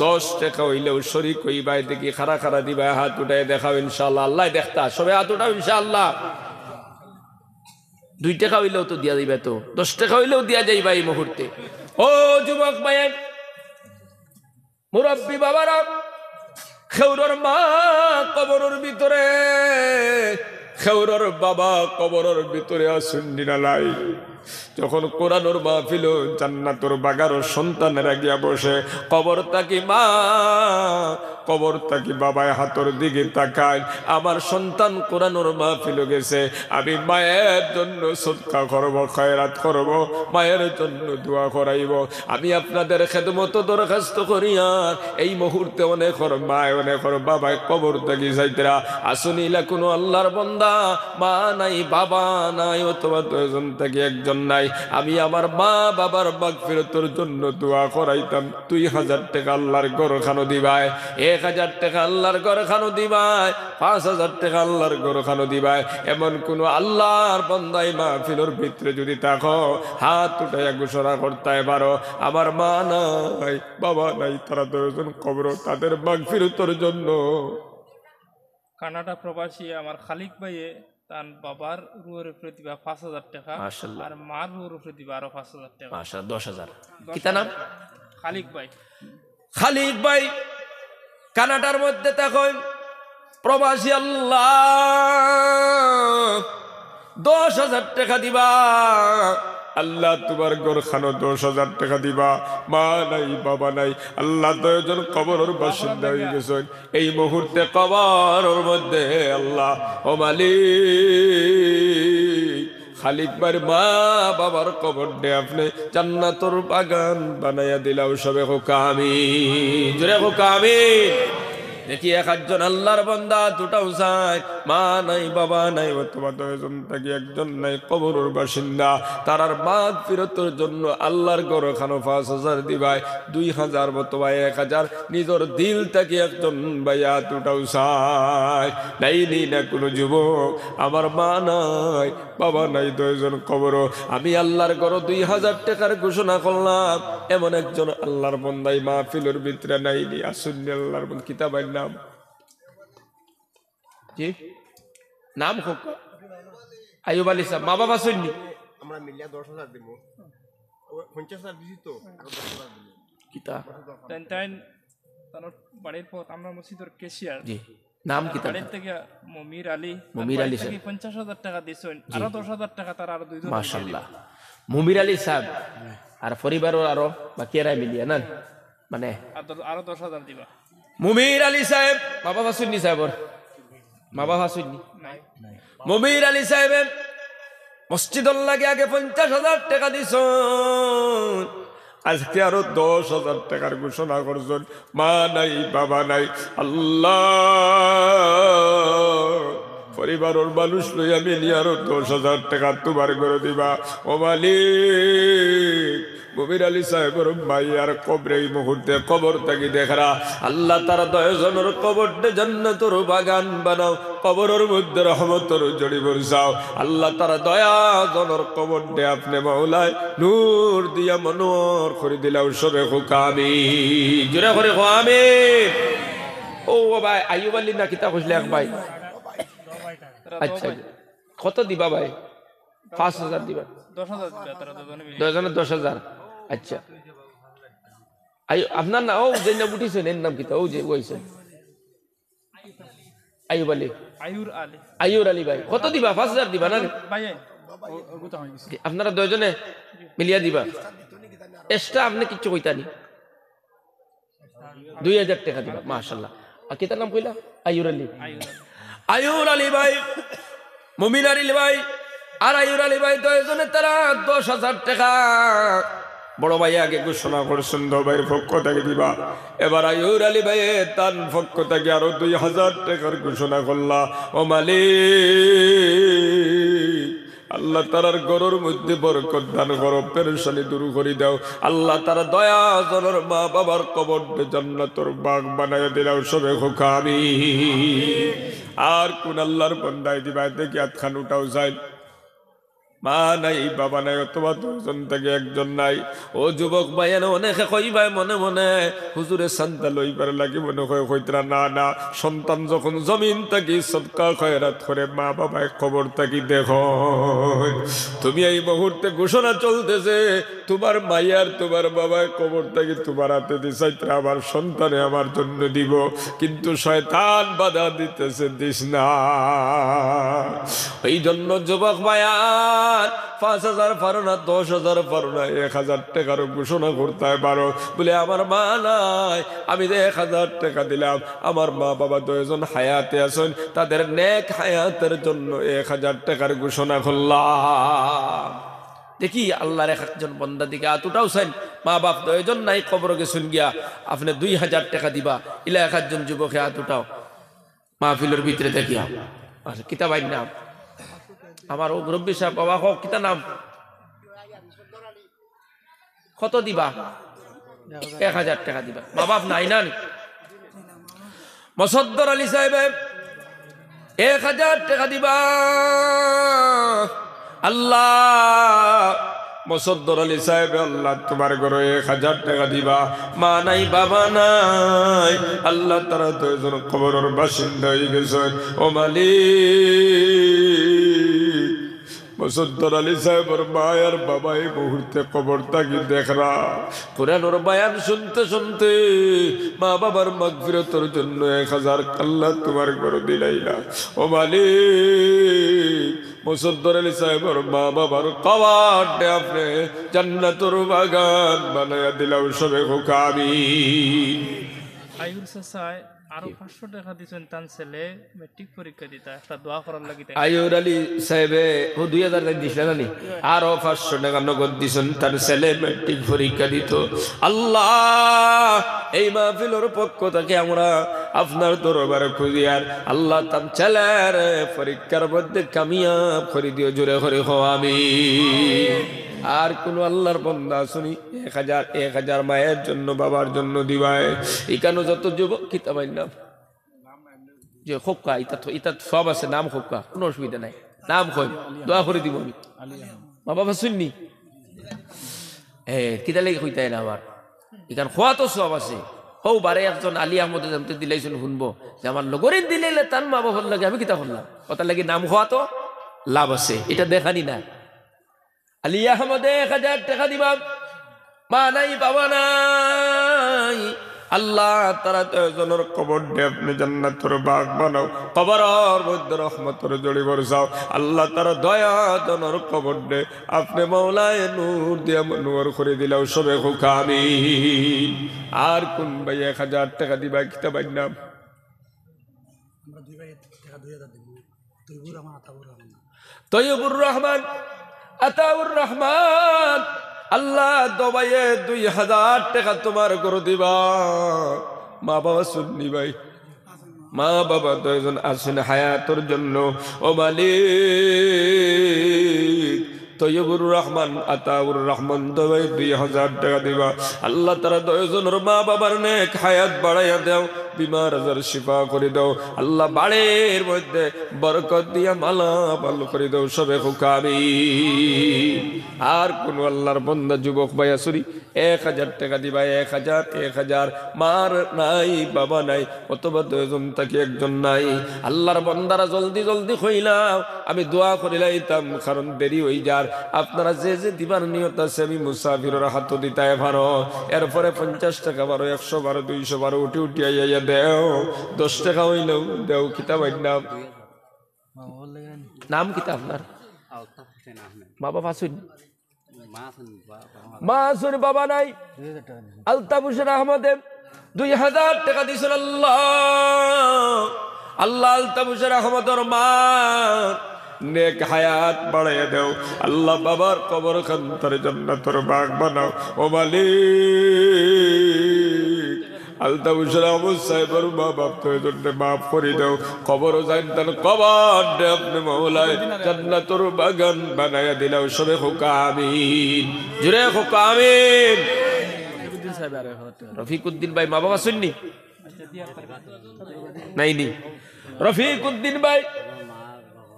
10 টাকা হইলেও শরীক হইবাই, দেখি খারা খারা দিবা, হাত উঠায় দেখাও ইনশাআল্লাহ। আল্লাহ দেখতা সবে হাত উঠাও ইনশাআল্লাহ। 2 টাকা হইলেও তো দিয়া দিবে, তো 10 টাকা হইলেও দিয়া যাইবা এই মুহূর্তে। ও যুবক ভাইয়ের, মুরব্বী বাবারা, খেউরর মা কবরের ভিতরে, খেউরর বাবা কবরের ভিতরে আসুন নিরালাই। যখন কোরআনের মাহফিল জান্নাতুর বাগারও সন্তানেরা গিয়া বসে, কবর তাকি মা, কবর তাকি বাবায় হাতর দিকে তাকায়, আমার সন্তান কোরআনের মাহফিল গেছে, আমি মায়ের জন্য সদকা করব, খয়রাত করব, মায়ের জন্য দোয়া করাইব। আমি আপনাদের খেদমত দরখাস্ত করি, আর এই মুহূর্তে অনেকর মায় অনেকর বাবায় কবর তাকি যাইতেরা আসুনিলা, কোনো আল্লাহর বান্দা মা নাই, বাবা নাই, অথবা দুজন থেকে একজন নাই, আমি আমার মা বাবার মাগফিরাতের জন্য দোয়া করাইতাম। 2000 টাকা আল্লাহর ঘর খানো দিবাই, 1000 টাকা আল্লাহর ঘর খানো দিবাই, 5000 টাকা আল্লাহর ঘর খানো দিবাই। এমন কোন আল্লাহর বান্দাই মাহফিলের ভিতরে যদি থাকো, হাত উঠাইয়া ঘোষণা করতে পারো, আমার মা নাই, বাবা নাই, তারা 10 জন কবর, তাদের মাগফিরাতের জন্য। কানাডা প্রবাসী আমার খালিক ভাইয়ে তার বাবার রুয়ের উপরে দিবা 5000 টাকা, মাশাআল্লাহ। আর মার রুয়ের উপরে দিবা আরো 5000 টাকা। মাশাআল্লাহ, 10,000। কিতা নাম? খালিক ভাই। খালিক ভাই কানাডার মধ্যে তখন প্রবাসী, আল্লাহ 10,000 টাকা দিবা। আল্লাহ তোমার ঘর খানো 10,000 টাকা দিবা। মা নাই, বাবা নাই, আল্লাহ 10 জন কবরের বাসিন্দা হয়ে গেছেন এই মুহূর্তে কবরের মধ্যে। আল্লাহ ও মালিক, খালিক ভাইয়ের মা বাবার কবর দে আপনি জান্নাতুর বাগান বানাইয়া দিলাও সবে হোক আমিন, জোরে হোক আমিন। দেখি 1 জন আল্লাহর বান্দা দুটাও চায়, মা নাই, বাবা নাই, অথবা 10 জন থেকে একজন নাই, কবরের বাসিন্দা, তারার মাগফিরাতের জন্য আল্লাহর ঘর খানো 5000 দিবাই, 2000 অথবা 1000 নিজের দিল থেকে একজন ভাইয়া দুটাও চায়। নাই নি না কোনো যুবক, আমার মা নাই, বাবা নাই, 10 জন কবর, আমি আল্লাহর ঘর 2000 টাকার ঘোষণা করলাম। এমন একজন আল্লাহর বান্দাই মাহফিলের ভিতরে নাইনি, আসুন আল্লাহর কিতাবের নাম জি নাম হোক আইয়ুব আলী সাহেব, মা বাবা শুননি আমরা মিলিয়া 10,000 দিব, 50,000 দিছি তো, আরো 10,000 দিব। কিতা তাই তার বাড়ির পথ আমরা মসজিদের ক্যাশিয়ার, জি নাম কিতা? বাড়ির থেকে মমির আলী, মমির আলী সাহেব 50,000 টাকা দিছেন, আরো 10,000 টাকা তার আরো 2 জন। মাশাআল্লাহ। মুমির আলী সাহেব আর পরিবারের আরো বাকিরা মিলিয়া না, মানে আরো 10,000 দিবা। মুমির আলী সাহেব, মা বাবা শুননি সাহেবর, মা বাবা শুননি। মুমির আলী সাহেব মসজিদর লাগে আগে 50,000 টাকা দিছ, আজকে আরো 10,000 টাকার ঘোষণা করছেন। মা নাই, বাবা নাই, আল্লাহ পরিবারের মানুষ লইয়া মিলিয়ে আরো 10,000 টাকা তোমার করে দিবা। ও মালিক, মুমির আলী সাহেবের মাইয়ার কবরে এই মুহূর্তে কবর থাকি দেখরা, আল্লাহ তারা 10 জনের কবরটা জান্নাতের বাগান বানাও, কবরের মধ্যে রহমতের জড়ি বরসাও। আল্লাহ তারা 10 জনের কবর দে আপনি মাওলায় নূর দিয়া মনোর করে দিলাও সবে হোক আমিন, জোরে করে কো আমিন। ও ভাই আইয়ুব আলী না কিতা কইলে এক ভাই? আচ্ছা কত দিবা ভাই? 5,000 দিবা, 10,000 দিবা তারা দুজনে মিলে। 10 জনের 10,000। আচ্ছা আপনার না ও যে নাম উঠিছেন এর নাম কি তা ও যে ওইছে আইয়ুব আলী আয়ুর আলী আইয়ুর আলী ভাই কত দিবা 5000 দিবা না ভাই ওগুতা হয়ে গেছে আপনারা দুইজনে মিলিয়া দিবা এক্সট্রা আপনি কিচ্ছু কইতানি 2000 টাকা দিবা মাশাআল্লাহ আর কিতার নাম কইলা আইয়ুর আলী আইয়ুর আলী ভাই মুমিন আলী ভাই আর আইয়ুর আলী ভাই দুইজনে তারা 10000 টাকা বড় ভাই আগে ঘোষণা করেছেন ভাইয়ের পক্ষ থেকে দিবা এবার আইয়ুর আলী ভাই তার পক্ষ থেকে আরো 2000 টাকার ঘোষণা করলা ও মালিক আল্লাহ তারার গরুর মধ্যে বরকত দান করো পেরেশানি দূর করে দাও আল্লাহ তারা দয়া জনর মা বাবার কবর জান্নাতের বাগ বানায় দিলাও সবে খোকামি আর কোন আল্লাহর বন্দায় দিবা দেখি আতখান উঠাও যায় মা নাই বাবা নাই অথবা দুজন থেকে একজন নাই ও যুবক ভাই অনেকে কই ভাই মনে মনে হুজুরে সান্তা লইবার লাগি মনে হয় কইতরা না না সন্তান যখন জমিন থাকি সদকা খয়রাত করে মা বাবায় খবর থাকি দেখো তুমি এই মুহূর্তে ঘোষণা চলতেছে তোমার মাইয়ার তোমার বাবায় কবর থাকি তোমার হাতে দিছাইত্রা আমার সন্তানে আমার জন্য দিব কিন্তু শয়তান বাধা দিতেছে দিস না এই জন্য যুবক ভাইয়া 5000 পারো না 10000 পারো না 1000 টাকারও ঘোষণা করতে পারো বলে আমার মা নাই আমি 1000 টাকা দিলাম আমার মা বাবা দুইজন হায়াতে আছেন তাদের নেক হায়াতের জন্য 1000 টাকার ঘোষণা করলাম দেখি আল্লাহর একজন বান্দা দিকে আতুটাও চাইন মা বাপ দুইজন নাই কবর গেছেন গিয়া আপনি 2000 টাকা দিবা ইলা একজন যুবকে আতুটাও মাহফিলের ভিতরে দেখিয়া আচ্ছা কিতাবাই নাম আমার ও মুরব্বী সাহেব বাবা হোক কিতা নাম কত দিবা 1000 টাকা দিবা মা বাপ নাই না মসদ্দর আলী সাহেব 1000 টাকা দিবা আল্লাহ মসদ্দর আলী সাহেব আল্লাহ তোমার ঘরে 1000 টাকা দিবা মা নাই বাবা নাই আল্লাহ তারা দুইজন কবরের বাসিন্দা হয়ে গেছেন ও মালিক মসদ্দর আলী সাহেবের মায়ের বাবা এই মুহূর্তে কবর থাকি দেখরা কোরআনের বয়ান শুনতে শুনতে মা বাবার মাগফিরাতের জন্য 1000 আল্লাহ তোমার ঘরে দিলাইলা ও মালিক মসদ্দর আলী সাহেবের মা বাবার কবরটা আপনি জান্নাতের বাগান বানায়া দিলাও সবে খোকাবি আয়ুর চাচায় আরো 500 টাকা দিছেন তান ছেলে মেট্রিক পরীক্ষা দিতা একটা দোয়া করার লাগি আইয়ুর আলী সাহেবে ও 2000 টাকা দিছিল না নি আরো 500 টাকা নগদ দিছেন তার ছেলে মেট্রিক পরীক্ষা দিত আল্লাহ এই মাহফিলের পক্ষ থেকে আমরা আপনার দরবারে খুঁজি আর আল্লাহ তার ছেলের পরীক্ষার মধ্যে কামিয়াব করে দিও জোরে করে হো আমি আর কোন আল্লাহর বান্দা শুনি 1000 মায়ের জন্য বাবার জন্য দিবায় এখানে যত যুবক কিতাবাই নাম যে খোকা ইতা সব আছে নাম খোকা কোনো অসুবিধা নাই নাম কই দোয়া করে দিব আমি বাবা শুননি কিতা লেগে কইতাই না আবার এখানে খোয়া তো সব আছে হৌ বারে একজন আলী আহমদ জানতে দিলাইছেন শুনবো যে আমার লগরের দিলে তার মা বাবার লাগে আমি কিতা করলাম কথা লাগে নাম খোয়া তো লাভ আছে এটা দেখানি না আলী আহমদ 1000 টাকা দিবা মা নাই বাবা নাই আল্লাহ তারা দুইজনের কবর দে আপনি জান্নাতের বাগ বানাও কবরের মধ্যে রহমতের জড়ি বরসাও আল্লাহ তারা দয়া জনের কবর দে আপনি মাওলায় নূর দিয়া নূর করে দিলাও সবে খুকামি আর কোন ভাই 1000 টাকা দিবা কিতাবাই নাম আমরা দুই ভাই টাকা 2000 দিব তৈয়বুর রহমান আতাউর রহমান আল্লাহ দবাইয়ে 2000 টাকা তোমার করে দিবা মা বাবা শুননি ভাই মা বাবা দুইজন আছেন হায়াতের জন্য ও মালিক তৈয়বুর রহমান আতাউর রহমান দবাই 2000 টাকা দিবা আল্লাহ তারা দুইজনের মা বাবার নেক হায়াত বাড়াইয়া দাও বিমার আজার শিফা করে দাও আল্লাহ বাড়ির মধ্যে বরকত দিয়া মালা ভালো করে দাও সবে হুকামি আর কোন আল্লাহর বন্দা যুবক ভাই আসুরি 1000 টাকা দিবা 1000 মার নাই বাবা নাই অথবা দুজন থাকি একজন নাই আল্লাহর বন্দারা জলদি জলদি হইলাম আমি দোয়া করিলাইতাম কারণ দেরি হই যার আপনারা যে যে দিবার নিয়ত আছে আমি মুসাফিরের হাত দিতাই ভালো এরপরে 50 টাকা বারো 100 বারো 200 বারো উঠি উঠি আইয়া দেও 10 টাকা হইলেও দেও কিতাব নাম নাম কিতাব আপনার বাবা ফাসুন মাসুর বাবা নাই আলতাফ হোসেন আহমদ 2000 টাকা দিয়েছেন আল্লাহ আল্লাহ আলতাফ হোসেন আহমদর মা নেক হায়াত বাড়াইয়া দেও আল্লাহ বাবার কবর খান্তরে জান্নাতের বাগ বানাও ও মালিক আলতাফ হোসেন আহমদ সাহেবের মা বাপ তো জন্য মাফ করে দাও কবর জানতান কবর দে আপনি মওলায় জান্নাতের বাগান বানাইয়া দিলাও সবে হোকা আমিন জুড়ে হোকা আমিন রফিকুদ্দিন ভাই মা বাবা শুননি নাই নি রফিকুদ্দিন ভাই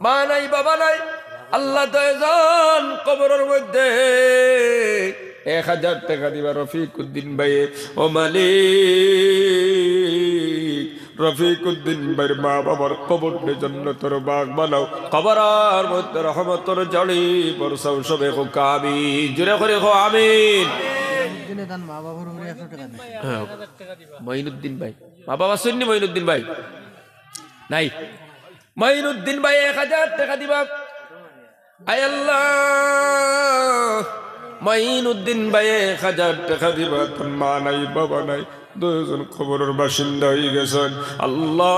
মা নাই বাবা নাই আল্লাহ দয়াজান কবরের মধ্যে 1000 টাকা দিবা রফিকুদ্দিন ভাই ও মালিক রফিকুদ্দিন ভাইয়ের মা বাবার কবরের জন্য তোর বাগ বানাও কবরের মধ্যে রহমতের জড়ি বরসাও সবে হোকা আমিন জোরে করে হো আমিন মঈনুদ্দিন ভাই মা বাবা শুননি মঈনুদ্দিন ভাই নাই মঈনুদ্দিন ভাই 1000 টাকা দিবা আয় আল্লাহ মঈনুদ্দিন ভাই 1000 টাকা দিবা তোর মা নাই বাবা নাই দুজন খবরের বাসিন্দা হয়ে গেছেন আল্লাহ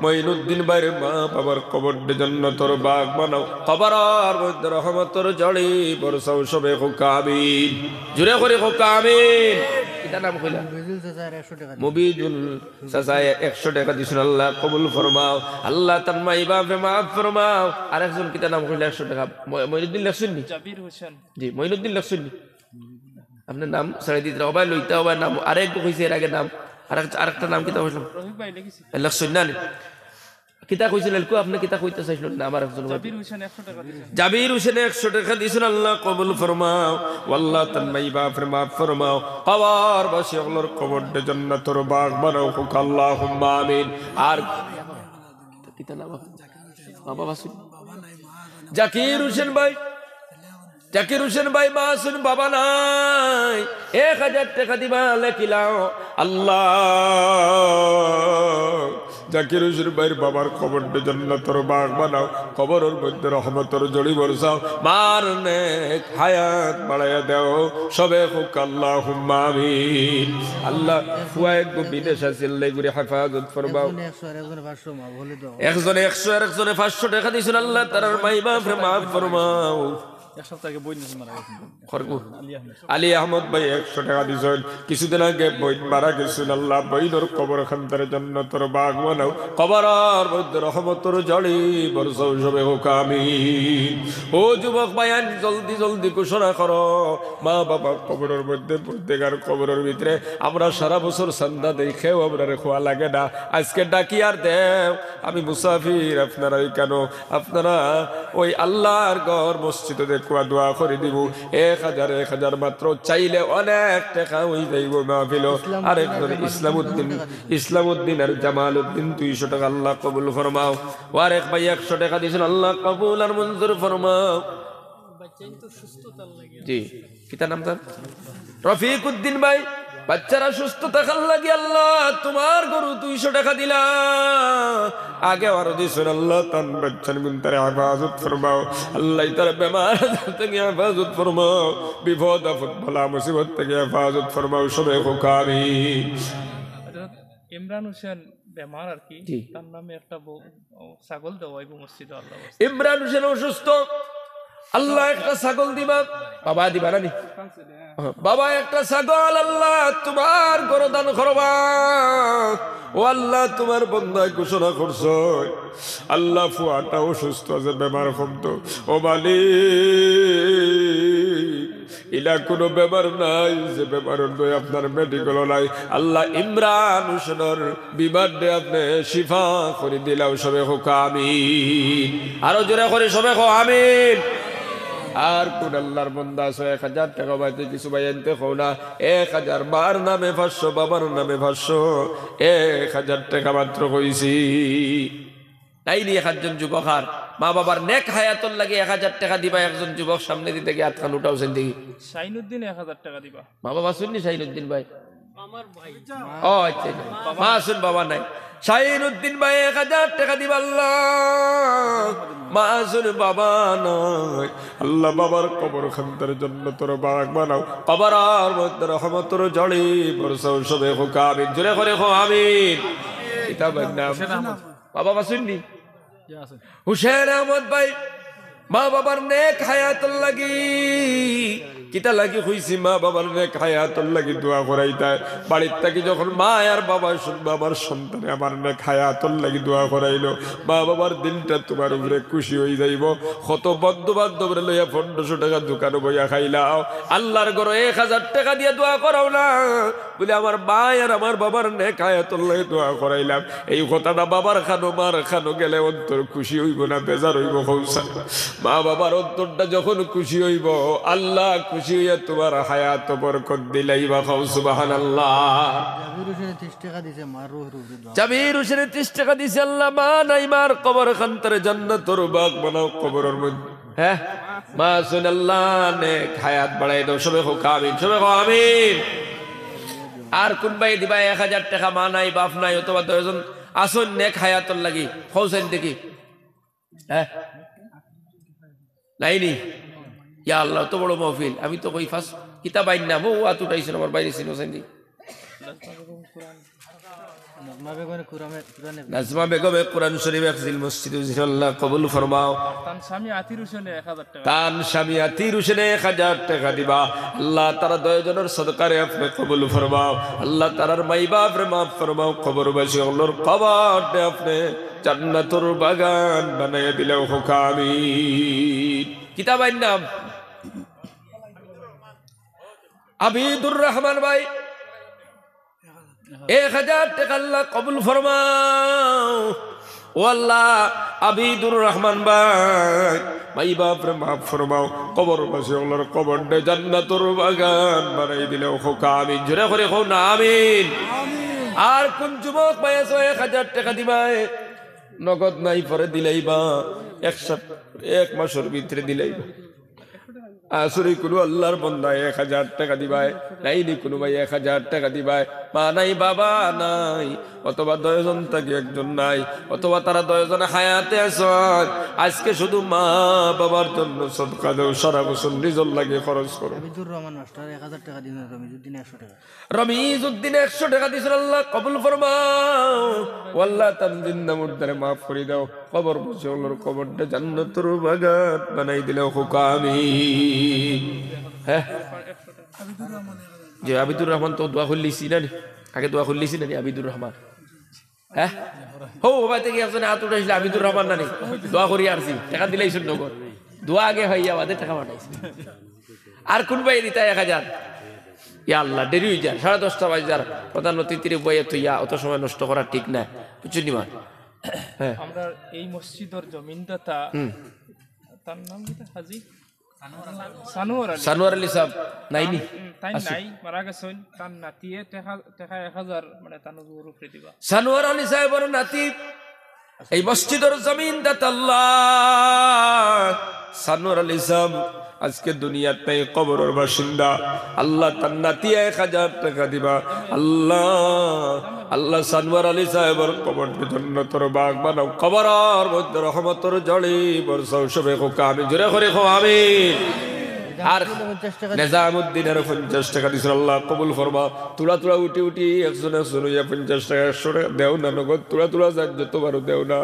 মঈনুদ্দিন ভাইয়ের মা বাবার কবরের জন্য তোর বাগ বানাও কবরের মধ্যে রহমতের জড়ি বরসাও সবে হোকা আমিন জুড়ে করে হোকা আমিন এটা নাম কইলা মুবিজুল চাচা 100 টাকা দিছেন আল্লাহ কবুল ফরমাও আল্লাহ তার মাই বাপে মাফ ফরমাও আরেকজন কিতা নাম কইলা 100 টাকা মঈনুদ্দিন লেখছেন নি জাবির হোসেন জি মঈনুদ্দিন লেখছেন নি আপনার নাম সাড়ে দিতে অবাই লইতে অবাই নাম আরেক কইছে এর আগে নাম আরেকটা নাম কিতা হইলাম রফিক ভাই লিখেছি লেখছেন না কিতা কইছিলেন কো আপনি কিতা কইতে চাইছিলেন না আমার একজন জাবির হোসেন 100 টাকা দিয়েছেন জাবির হোসেন 100 টাকা দিয়েছেন আল্লাহ কবুল ফরমাও আল্লাহ তান্মাই বাপ মাফ ফরমাও কবর বাসী আল্লাহর কবরের জান্নাতের বাগ বানাও হোক আল্লাহুম্মা আমিন আর কিতা নাম বাবা বাসু জাকির হোসেন ভাই জাকির হোসেন ভাই মাসুন বাবা নাই 1000 টাকা দিবা লেখিলাও আল্লাহ জাকির হোসেন ভাইয়ের বাবার কবরের জান্নাতের বাগ বানাও কবরের মধ্যে রহমতের জড়ি বরসাও মার নেক হায়াত বাড়াইয়া দাও সবে হোক আল্লাহুম্মা আমিন আল্লাহ ফুয়াক বিদেশ আছে লেগুরি হেফাজত ফরমাও একজনে 100 আর একজনে 500 টাকা দিছেন আল্লাহ তার মাই বাপ মাফ ফরমাও এক সপ্তাহ আগে বই নিয়েছি মারা গেছেন আলী আহমদ ভাই 100 টাকা দিছেন কিছুদিন আগে বই মারা গেছেন আল্লাহ বইনর কবর খান্তরে জান্নাতের বাগ বানাও কবরের মধ্যে রহমতের জড়ি বরসাও সবে হোক আমিন ও যুবক ভাইয়ান জলদি জলদি ঘোষণা করো মা বাবা কবরের মধ্যে প্রত্যেকের কবরের ভিতরে আমরা সারা বছর চান্দা দেখেও আমরা খোয়া লাগে না আজকে ডাকি আর দেও আমি মুসাফির আপনারা কেন আপনারা ওই আল্লাহর ঘর মসজিদে কোয়া দোয়া করে দিব 1000 মাত্র চাইলে অনেক টাকা হয়ে যাইব মাহফিল আরেকজন ইসলামউদ্দিন আর জামালউদ্দিন 200 টাকা আল্লাহ কবুল ফরমাও আরেক ভাই 100 টাকা দিয়েছেন আল্লাহ কবুল আর মঞ্জুর ফরমাও জি কিতা নাম তার রফিকুদ্দিন ভাই বাচ্চারা সুস্থ থাকার লাগি আল্লাহ তোমার গরু 200 টাকা দিলা আগে আরো দিছেন আল্লাহ তান বাচ্চার গুনতারে হেফাজত ফরমাও আল্লাহ তার বেমার থেকে হেফাজত ফরমাও বিপদ আপদ বলা মুসিবত থেকে হেফাজত ফরমাও সবে হোক আমিন ইমরান হোসেন বেমার আর কি তার নামে একটা ছাগল দেওয়া হইব মসজিদে আল্লাহ ইমরান হোসেন অসুস্থ আল্লাহ একটা ছাগল দিবা বাবা দিবা না বাবা একটা ছাগল আল্লাহ তোমার গরদান করবা ও আল্লাহ তোমার বন্দায় ঘোষণা করছো আল্লাহ ফুয়াটা অসুস্থ আছে বেমার কমতো ও মালিক ইলা কোনো ব্যাপার নাই যে ব্যাপার নয় আপনার মেডিকেল নাই আল্লাহ ইমরান হোসেনের বিবাদে আপনি শিফা করে দিলাম সবে হোক আমিন আরো জোরে করে সবে হোক আমিন আর কোন আল্লাহর বান্দা আছে 1000 টাকা বাইতে কিছু ভাই আনতে খাও না 1000 মার নামে 500 বাবার নামে 500 1000 টাকা মাত্র কইছি তাই নিয়ে একজন যুবক আর মা বাবার নেক হায়াতর লাগে 1000 টাকা দিবা একজন যুবক সামনে দিতে গিয়ে হাত খান উঠাওছেন দেখি শাইনুদ্দিন 1000 টাকা দিবা মা বাবা শুননি শাহিনুদ্দিন ভাই ও আচ্ছা মা শুন বাবা নাই শাহিনুদ্দিন ভাই 1000 টাকা দিবা আল্লাহ মা শুন বাবা নাই আল্লাহ বাবার কবর খান্তার জন্য তোর বাগ বানাও কবরের মধ্যে রহমতের জড়ি বরসাও সবে হোক আমিন জোরে করে হো আমিন কিতাবের নাম বাবা শুননি হুসেন আহমদ ভাই মা বাবার নেক হায়াতর লাগি কিতা লাগি হইছি মা বাবার নেক হায়াতর লাগি দোয়া করাইতায় বাড়ির থাকি যখন মা আর বাবা শুনবা আমার সন্তানে আমার নেক হায়াতর লাগি দোয়া করাইলো মা বাবার দিনটা তোমার উপরে খুশি হয়ে যাইব কত বন্ধু বান্ধবরে লইয়া 1500 টাকা দোকানে বইয়া খাইলাও আল্লাহর ঘরে 1000 টাকা দিয়ে দোয়া করাও না বলে আমার মা আর আমার বাবার নেক হায়াতর লাগি দোয়া করাইলাম এই কথাটা বাবার খানো মার খানো গেলে অন্তর খুশি হইব না বেজার হইব হৌসা মা বাবার অন্তরটা যখন খুশি হইব আল্লাহ খুশি হইয়া তোমার হায়াত বরকত দিলাইবা খাও সুবহানাল্লাহ জাবির হোসেন 30 টাকা দিছে আল্লাহ মা নাই মার কবর খান্তরে জান্নাতের বাগ বানাও কবরের মধ্যে হ্যাঁ মা শুন আল্লাহ নেক হায়াত বাড়াই দাও সবে হোক আমিন সবে হোক আমিন আর কোন ভাই দিবা 1000 টাকা মা নাই বাপ নাই অথবা 10 জন আসুন নেক হায়াতর লাগি হৌসেন দেখি হ্যাঁ নাইনি ইয়া আল্লাহ তো বড় মাহফিল আমি তো কই ফাস কিতাব আইন না ও আত উঠাইছেন আমার বাইরে ছিল সেন্দি নাজমা বেগমে কোরআন শরীফ একজিল মসজিদ আল্লাহ কবুল ফরমাও তান স্বামী আতির হোসেনে 1000 টাকা তান স্বামী আতির হোসেনে 1000 টাকা দিবা আল্লাহ তারা 10 জনের সদকারে আপনি কবুল ফরমাও আল্লাহ তারার মাই বাপরে মাফ ফরমাও কবরবাসী আল্লাহর কবরতে আপনি জান্নাতুর বাগান বানাইয়া দিলেও হোক আমিন কিতাবের নাম আবিদুর রহমান ভাই 1000 টাকা আল্লাহ কবুল ফরমাও ও আল্লাহ আবিদুর রহমান ভাই মাই বাপরে মাফ ফরমাও কবরবাসী আল্লাহর কবরতে জান্নাতুর বাগান বানাই দিলেও হোক আমিন জোরে করে হোক না আমিন আর কোন যুবক ভাই আছে 1000 টাকা দিবাই নগদ নাই পরে দিলাইবা এক মাসের ভিতরে দিলাইবা আসরে কোনো আল্লাহর বান্দা 1000 টাকা দিবাই নাইনি কোনো ভাই 1000 টাকা দিবাই মা নাই বাবা নাই অথবা 10 জন থাকি একজন নাই অথবা তারা 10 জন হায়াতে আছেন আজকে শুধু মা বাবার জন্য সদকা দাও সারা বছর নিজের লাগে খরচ করো আবিদুর রহমান মাস্টার 1000 টাকা দিন রমিজউদ্দিন 100 টাকা রমিজউদ্দিন 100 টাকা দিছেন আল্লাহ কবুল ফরমাও আল্লাহ তার জিন্দা মুর্দারে মাফ করে দাও কবর বসে আল্লাহর কবরটা জান্নাতুর বাগান বানাই দিলেও হোক আমিন হ্যাঁ যে আবিদুর রহমান তো দোয়া করলিছি না আগে দোয়া করলিছি না আবিদুর রহমান হ্যাঁ হো বাবা থেকে একজনে হাত উঠাইছিল আবিদুর রহমান নানি দোয়া করি আসছি টাকা দিলাইছেন নগর দোয়া আগে হইয়া আমাদের টাকা পাঠাইছে আর কোন ভাই দিতা 1000 ইয়া আল্লাহ দেরি হয়ে যায় 10:30 বাজার প্রধান অতিথির বইয়ে তো ইয়া অত সময় নষ্ট করা ঠিক না বুঝলি মা হ্যাঁ আমরা এই মসজিদের জমিনদাতা তার নাম কি হাজি সানোয়ার আলী সাহেব নাইনি তাই নাই মারা গেছেন তার নাতিয়ে টাকা 1000 মানে তার উপরে দিবা সানোয়ার আলী সাহেবের নাতি এই মসজিদের জমিনদাতা আল্লাহ সানোয়ার আলী সাহেব আজকে দুনিয়ার নাই কবরের বাসিন্দা আল্লাহ তার নাতি 1000 টাকা দিবা আল্লাহ আল্লাহ সানোয়ার আলী সাহেবের কবরটি জান্নাতের বাগ বানাও কবরের মধ্যে রহমতের জড়ি বর্ষাও সবে হোক আমিন জোরে করে হোক আমিন আর নিজামউদ্দিনের 50 টাকা দিছেন আল্লাহ কবুল ফরমাও তুলা তুলা উঠি উঠি একজন 50 টাকা 100 টাকা দেও না নগদ তুলা তুলা যাক যতবারও দেও না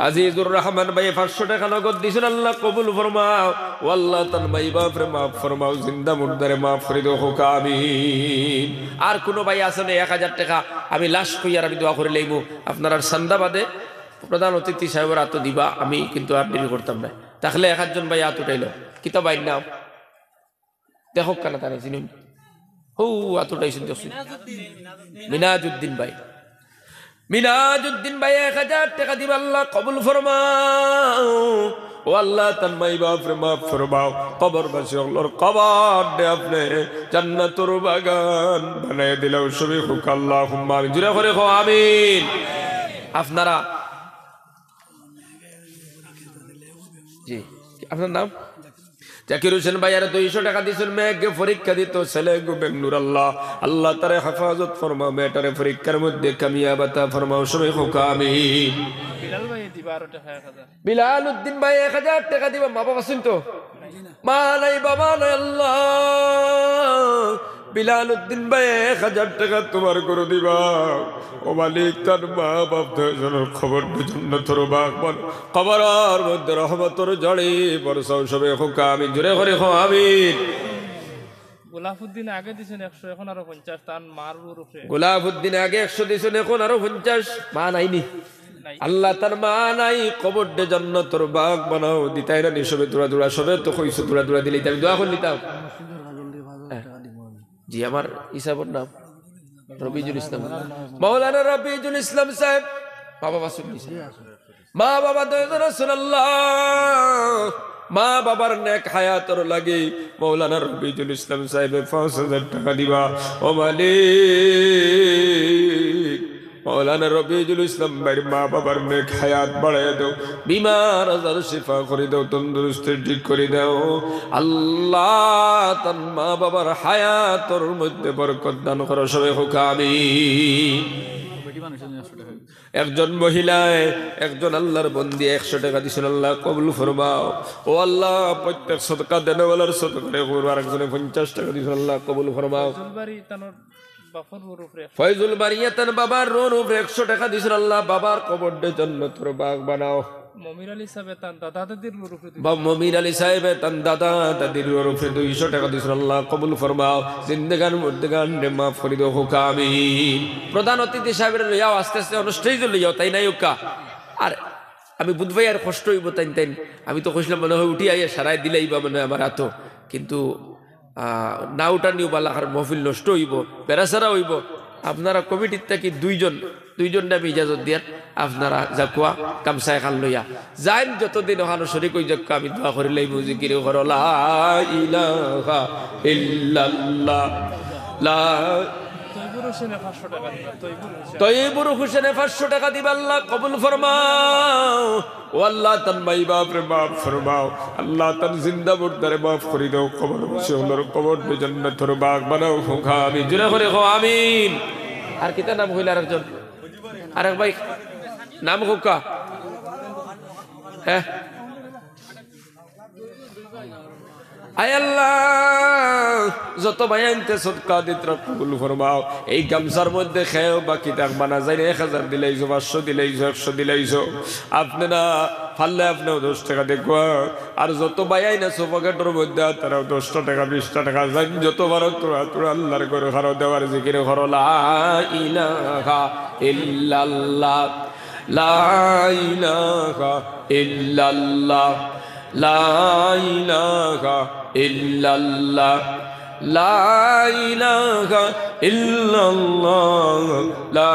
আজিজুর রহমান ভাই 500 টাকা নগদ দিছেন আল্লাহ কবুল ফরমাও ও আল্লাহ তার মাই বাপরে মাফ ফরমাও জিন্দা মুর্দারে মাফ করে দাও হোক আমিন আর কোন ভাই আছেন 1000 টাকা আমি লাশ কইয়ার আমি দোয়া করে লইব আপনারা সান্দাবাদে প্রধান অতিথি সাহেবের হাত দিবা আমি কিন্তু আর দেরি করতাম না তাহলে 1000 জন ভাই হাত উঠাইলো কিতাব আইন নাম দেখো কানা তানে চিনুন হৌ এতটাই শুনতে মিনাজউদ্দিন ভাই মিনাজউদ্দিন ভাই 1000 টাকা দিব আল্লাহ কবুল ফরমাও ও আল্লাহ তার মাই বাপরে মাফ ফরমাও কবরবাসী আল্লাহর কবর দে আপনি জান্নাতুর বাগান বানায় দিলাও সবই হুক আল্লাহুম্মা আমিন জুরে করে কও আমিন আপনারা জি আপনার নাম জাকির হোসেন ভাইয়ার 200 টাকা দিয়েছেন মেয়েকে পরীক্ষা দিত ছেলে গুবেন নুর আল্লাহ আল্লাহ তারে হেফাজত ফরমাও মেয়েটারে পরীক্ষার মধ্যে কামিয়াবতা ফরমাও সবাই হোক আমিন বিলাল ভাই দিবা 12 টাকা 1000 বিলাল উদ্দিন ভাই 1000 টাকা দিবা মা বাবা শুনতো মা নাই বাবা নাই আল্লাহ বিলাল উদ্দিন ভাই 1000 টাকা তোমার করে দিবা ও মালিক তার মা বাপ দুজনের খবর জান্নাতের বাগান কবরের মধ্যে রহমতের জড়ি বরসাও সবে হোক আমিন জোরে করে হো আমিন গোলাফউদ্দিন আগে দিছেন 100 এখন আরো 50 তার মার উপরে গোলাফউদ্দিন আগে 100 দিছেন এখন আরো 50 মা নাইনি আল্লাহ তার মা নাই কবর দে জান্নাতের বাগ বানাও দিতাই না নিসবে দৌড়া দৌড়া সবে তো কইছো দৌড়া দৌড়া দিলেই আমি দোয়া করে নিতাম জি আমার ইসাবর নাম রবিজুল ইসলাম মাওলানা রবিজুল ইসলাম সাহেব মা বাবা শুনছি মা বাবা দয়ার রাসূলুল্লাহ মা বাবার নেক হায়াতর লাগি মাওলানা রবিজুল ইসলাম সাহেব 5000 টাকা দিবা ও মালিক মাওলানা রবিজুল ইসলাম ভাইয়ের মা বাবার নেক হায়াত বাড়ায় দাও বিমার আজার শিফা করে দাও তন্দুরুস্তি ঠিক করে দাও আল্লাহ তার মা বাবার হায়াতর মধ্যে বরকত দান করো সবাই হোক আমিন একজন মহিলায় একজন আল্লাহর বন্দি 100 টাকা দিছেন আল্লাহ কবুল ফরমাও ও আল্লাহ প্রত্যেক সদকা দেনওয়ালার সদকা করে আরেকজনে 50 টাকা দিছেন আল্লাহ কবুল ফরমাও জুলবাড়ি তানোর বাফর উপরে ফয়জুল বারিয়াতান বাবার রোন উপরে 100 টাকা দিছেন আল্লাহ বাবার কবর দে জান্নাতের বাগ বানাও মমির আলী সাহেব তান দাদা দাদির উপরে বা মমির আলী সাহেব তান দাদা দাদির উপরে 200 টাকা দিছেন আল্লাহ কবুল ফরমাও জিন্দেগান মুর্দেগান রে মাফ করে দাও হোক আমিন প্রধান অতিথি সাহেবের লইয়াও আস্তে আস্তে অনুষ্ঠানে লইয়াও তাই নাই ওকা আর আমি বুধবাই আর কষ্ট হইব তাই তাই আমি তো কইছিলাম মনে হয় উঠি আইয়া সারাই দিলেই বা মনে হয় আমার হাত কিন্তু না উঠা নিউ বালাকার মহফিল নষ্ট হইব পেরাসারা হইব আপনারা কমিটির থেকে দুইজন আমি ইজাজত দিয়ার আপনারা যাকুয়া কামসায় খান লইয়া যাইন যতদিন ওখানে শরীক হই যাক আমি দোয়া করি লইব জিকির করো লা ইলাহা ইল্লাল্লাহ লা তৈবুর হোসেনে 500 টাকা দিবা আল্লাহ কবুল ফরমাও ও আল্লাহ তান মাই বাপ রে মাফ ফরমাও আল্লাহ তান জিন্দা মুর্দারে মাফ করে দাও কবর বসে হলোর কবর দে জান্নাতের বাগ বানাও হোক আমিন জোরে করে কও আমিন আর কিতা নাম হইল আরেকজন আরেক ভাই নাম হোকা হ্যাঁ আয় আল্লাহ যত ভাইয়ানতে সদকা দিত্র কবুল ফরমাও এই গামছার মধ্যে খেয়েও বাকি থাকবা না যাই 1000 দিলেইছো 500 দিলেইছো 100 দিলেইছো আপনি না ফাললে আপনিও 10 টাকা দেখবা আর যত ভাইয়াই না পকেটের মধ্যে তারাও 10 টাকা 20 টাকা যাই যত বারো তোরা আল্লাহর করে খারো দেওয়ার জিকির করো লা ইলাহা ইল্লাল্লাহ লা ইলাহা ইল্লাল্লাহ লা ইলাহা ইল্লাল্লাহ লা ইলাহা ইল্লাল্লাহ লা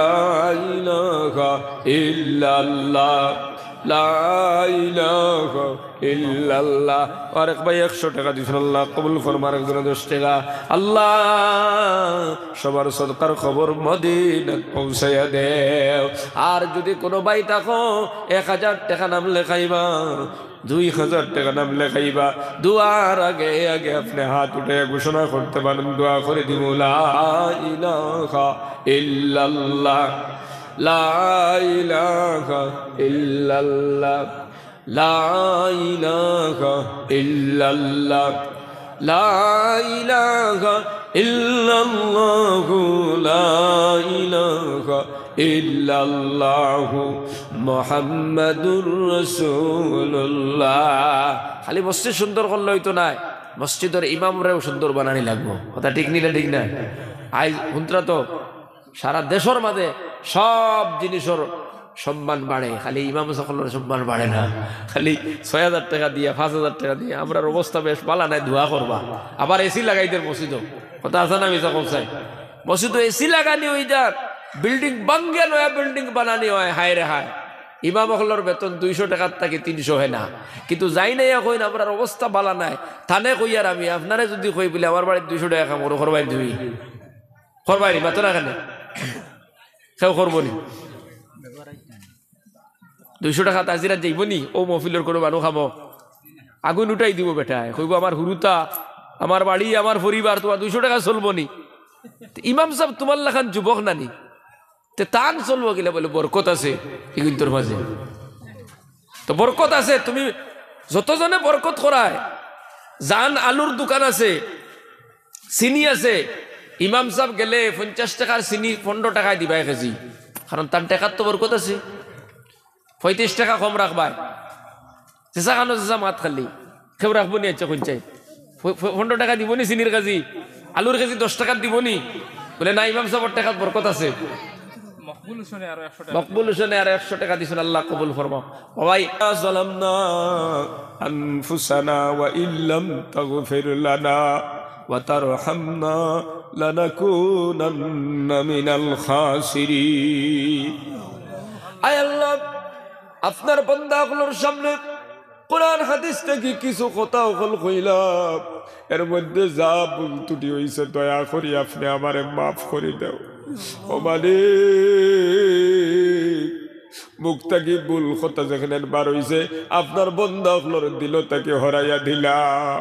ইলাহা ইল্লাল্লাহ লা ইলাহা ইল্লাল্লাহ আরেক ভাই 100 টাকা দিছেন আল্লাহ কবুল ফরমার একজন 10 টাকা আল্লাহ সবার সদকার খবর মদিনাত পৌঁছায়া দেও আর যদি কোনো ভাই থাকো 1000 টাকা নাম লেখাইবা 2000 টাকা নাম লেখাইবা দুয়ার আগে আগে আপনি হাত উঠে ঘোষণা করতে পারেন দোয়া করে দিব লা ইলাহা ইল্লাল্লাহ লা ইলাহা ইল্লাল্লাহ লা ইলাহা ইল্লাল্লাহ লা ইলাহা ইল্লাল্লাহ লা ইলাহা ইল্লাল্লাহ মুহাম্মাদুর রাসূলুল্লাহ খালি মসজিদ সুন্দর করলে হইতো না মসজিদের ইমামরাও সুন্দর বানানি লাগবো কথা ঠিক নিলে ঠিক না আজ হুন্ত্রা তো সারা দেশের মাঝে সব জিনিসের সম্মান বাড়ে, খালি ইমাম সকলের সম্মান বাড়ে না। খালি 6,000 টাকা দিয়ে 5,000 টাকা দিয়ে আমরার অবস্থা বেশ বালা নাই, দোয়া করবা। আবার এসি লাগাইতে মসজিদ কথা আছে না মিছা কমসাই, মসজিদ এসি লাগানি হয়ে যাক, বিল্ডিং বাঙ্গে নয়া বিল্ডিং বানানি হয়, হায় রে হায়। ইমাম হকলের বেতন 200 টাকার থেকে 300 হয় না, কিন্তু যাই নাই কই না আমরার অবস্থা বালা নাই। থানে কই আর আমি আপনারে যদি কই বলে আমার বাড়ির 200 টাকা কাম করো, করবাই তুমি করবাই মাত্র না কেন কেউ করবো নি? 200 টাকা তাজিরা যাইব নি? ও মহফিলের কোনো মানুষ খাবো, আগুন উঠাই দিব বেটায়, কইব আমার হুরুতা, আমার বাড়ি, আমার পরিবার, তোমার 200 টাকা চলবো নি? ইমাম সাহেব তোমার লাখান যুবক নানি, তে তান চলবো গেলে বলে বরকত আছে তোর মাঝে, তো বরকত আছে। তুমি যতজনে বরকত করায়, জান আলুর দোকান আছে, চিনি আছে, ইমাম সাহেব গেলে 50 টাকার চিনি 15 টাকায় দিবা কেজি, কারণ তার টাকার তো বরকত আছে। 35 টাকা কম রাখবাই, চেঁচা খানো চেঁচা মাত খালি কেউ রাখবো নি? আচ্ছা কোনচাই 15 টাকা দিব নি চিনির কেজি? আলুর কেজি 10 টাকার দিব নি? বলে না, ইমাম সাহেবের টাকার বরকত আছে। মকবুল হোসেনে আরো 100 টাকা, মকবুল হোসেনে আরো 100 টাকা দিছেন, আল্লাহ কবুল ফরমাও। বাবাই ظلمنا أنفسنا وإن لم تغفر لنا وترحمنا لنكونن من الخاسرين। আয় আল্লাহ, আপনার বান্দাগুলোর সামনে কোরআন হাদিস থেকে কিছু কথা ওখান কইলাম, এর মধ্যে যা ভুল ত্রুটি হয়েছে দয়া করি আপনি আমারে মাফ করে দাও। ও মালিক, মুখ থাকি ভুল কথা যেখানে বার হইছে আপনার বন্ধা হলোর দিল তাকে হরাইয়া দিলাম।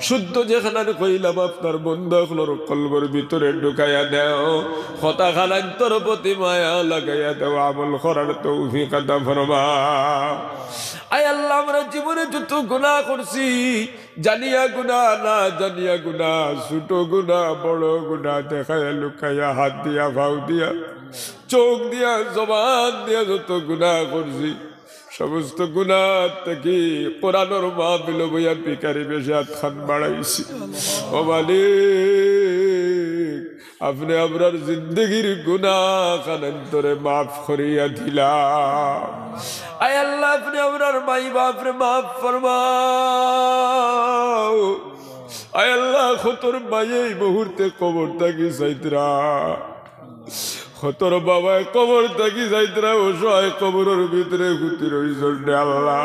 শুদ্ধ যেখানে কইলাম আপনার বন্ধা হলোর কলবর ভিতরে ঢুকাইয়া দেও, কথা খানান্তর প্রতি মায়া লাগাইয়া দেও, আমল করার তৌফিক আতা ফরমাও। আয় আল্লাহ, আমরা জীবনে যত গুনাহ করছি, জানিয়া গুনা না জানিয়া গুনা, ছোট গুনা বড় গুনা, দেখাইয়া লুকাইয়া, হাত দিয়া ভাও দিয়া, চোখ দিয়া, জবান দিয়া যত গুনা করছি, সমস্ত গুনা থেকে কোরআনের মাহফিল বইয়া পিকারি বেশি হাত খান বাড়াইছি। ও মালিক, আপনি আপনার জিন্দগির গুনা খানান্তরে মাফ করিয়া দিলাম। আয় আল্লাহ, আপনি আপনার মাই বাপরে মাফ ফরমাও। আয় আল্লাহ, খতর মাই এই মুহূর্তে কবর থাকি যাইতরা, খতর বাবায় কবর থাকি যাইতরা, অসহায় কবরের ভিতরে ঘুতি রইছেন রে আল্লাহ।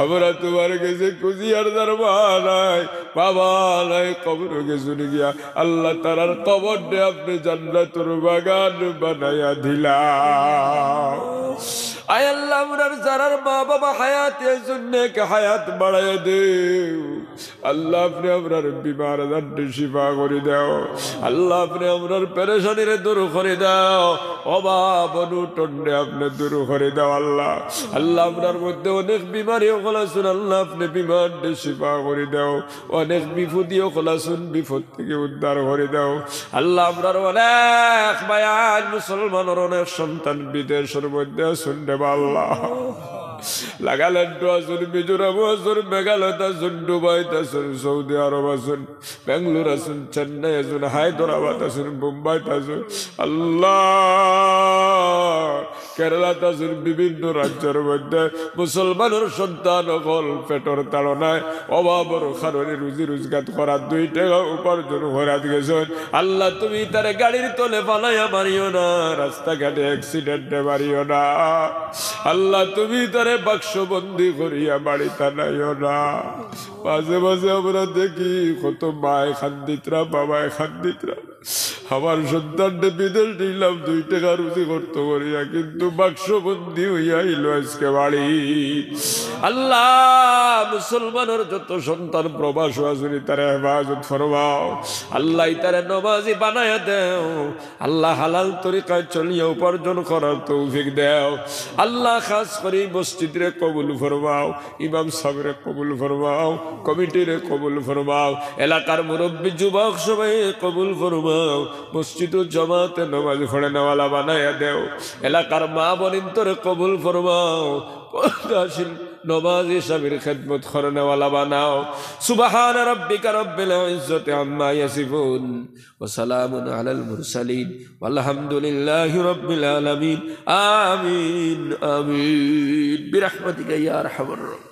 আমরা তোমার কাছে কুজিয়ার দরবা নাই, বাবা নাই, কবর গেছুন গিয়া আল্লাহ তারার কবর দে আপনি জান্নাতুর বাগান বানাইয়া দিলাম। আয় আল্লাহ, আমরার যারার মা বাবা হায়াতের জন্য হায়াত বাড়াইয়া দেও। আল্লাহ আপনি আমরার বিমার দান্ডে শিফা করে দাও। আল্লাহ আপনি আমরার পেরেশানিরে দূর করে দাও, অভাব অনুটন্ডে আপনি দূর করে দাও। আল্লাহ আল্লাহ আপনার মধ্যে অনেক বিমারি খোলাছুন, আল্লাহ আপনি বিমার শিফা করে দাও। অনেক বিপদীও খোলাছুন, বিপদ থেকে উদ্ধার করে দাও। আল্লাহ আপনার অনেক মায়ান মুসলমানের অনেক সন্তান বিদেশের মধ্যে শুনতে আল্লাহ লাগালেন আসুন, মিজোরাম আসুন, মেঘালয় আসুন, দুবাই আসুন, সৌদি আরব আসুন, বেঙ্গালুর আসুন, চেন্নাই আসুন, হায়দ্রাবাদ আসুন, মুম্বাই আসুন, আল্লাহ কেরালা আসুন, বিভিন্ন রাজ্যের মধ্যে মুসলমানের সন্তান অকল পেটর তাড়নায় অভাবর কারণে রুজি রোজগার করার 2 টাকা উপার্জন করাত গেছেন। আল্লাহ তুমি তার গাড়ির তলে পালাইয়া মারিও না, রাস্তাঘাটে অ্যাক্সিডেন্টে মারিও না। আল্লাহ তুমি তারে বাক্সবন্দি করিয়া বাড়িতে নাইও না। মাঝে মাঝে আমরা দেখি কত মায় খান্দিতরা, বাবায় খান্দিতরা, আমার সন্তানটা বিদেশ নিলাম 2 টাকা রুজি করতে করিয়া, কিন্তু বাক্সবন্দি হইয়া আইলো আজকে বাড়ি। আল্লাহ মুসলমানের যত সন্তান প্রবাস আসুনি তারা হেফাজত ফরমাও। আল্লাহ তারে নমাজি বানায়া দেও। আল্লাহ হালাল তরিকায় চলিয়া উপার্জন করার তৌফিক দেও। আল্লাহ খাস করে মসজিদরে কবুল ফরমাও, ইমাম সাহেবরে কবুল ফরমাও, কমিটিরে কবুল ফরমাও, এলাকার মুরব্বী যুবক সবাই কবুল ফরমাও। মসজিদ জামাতে নামাজ পড়ে নেওয়ালা বানায়া দেও। এলাকার মা বোনিন তোরে কবুল ফরমাও। নমাজি স্বামীর খেদমত করনেওয়ালা বানাও। সুবহান রাব্বিকা রব্বিল ইজ্জতি আম্মা ইয়াসিফুন ওয়া সালামুন আলাল মুরসালিন ওয়ালহামদুলিল্লাহি রাব্বিল আলামিন। আমিন আমিন বিরহমাতিকা ইয়া আরহামার রাহিম।